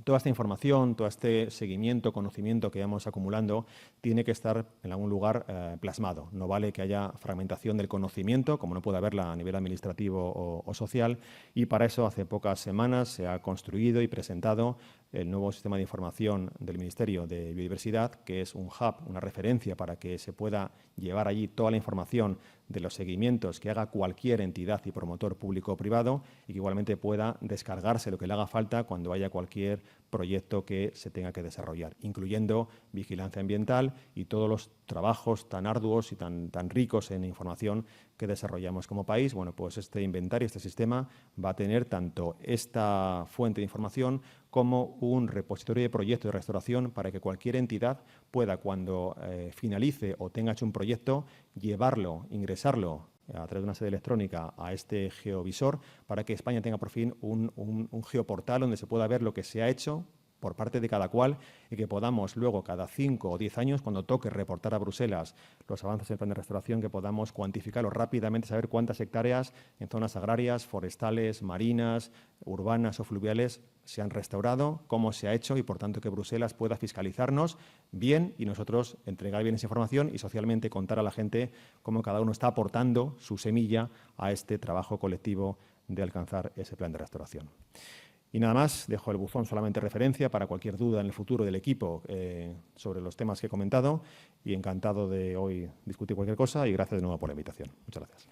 [SPEAKER 6] toda esta información, todo este seguimiento, conocimiento que vamos acumulando, tiene que estar en algún lugar plasmado. No vale que haya fragmentación del conocimiento, como no puede haberla a nivel administrativo o social, y para eso hace pocas semanas se ha construido y presentado el nuevo sistema de información del Ministerio de Biodiversidad, que es un hub, una referencia para que se pueda llevar allí toda la información de los seguimientos que haga cualquier entidad y promotor público o privado, y que igualmente pueda descargarse lo que le haga falta cuando haya cualquier proyecto que se tenga que desarrollar, incluyendo vigilancia ambiental y todos los trabajos tan arduos y tan ricos en información que desarrollamos como país. Bueno, pues este inventario, este sistema, va a tener tanto esta fuente de información como un repositorio de proyectos de restauración para que cualquier entidad pueda, cuando finalice o tenga hecho un proyecto, llevarlo, ingresarlo a través de una sede electrónica a este geovisor, para que España tenga por fin un geoportal donde se pueda ver lo que se ha hecho por parte de cada cual, y que podamos luego, cada 5 o 10 años, cuando toque reportar a Bruselas los avances en el plan de restauración, que podamos cuantificarlo rápidamente, saber cuántas hectáreas en zonas agrarias, forestales, marinas, urbanas o fluviales se han restaurado, cómo se ha hecho, y por tanto que Bruselas pueda fiscalizarnos bien y nosotros entregar bien esa información y socialmente contar a la gente cómo cada uno está aportando su semilla a este trabajo colectivo de alcanzar ese plan de restauración. Y nada más, dejo el buzón solamente referencia para cualquier duda en el futuro del equipo sobre los temas que he comentado, y encantado de hoy discutir cualquier cosa, y gracias de nuevo por la invitación. Muchas gracias.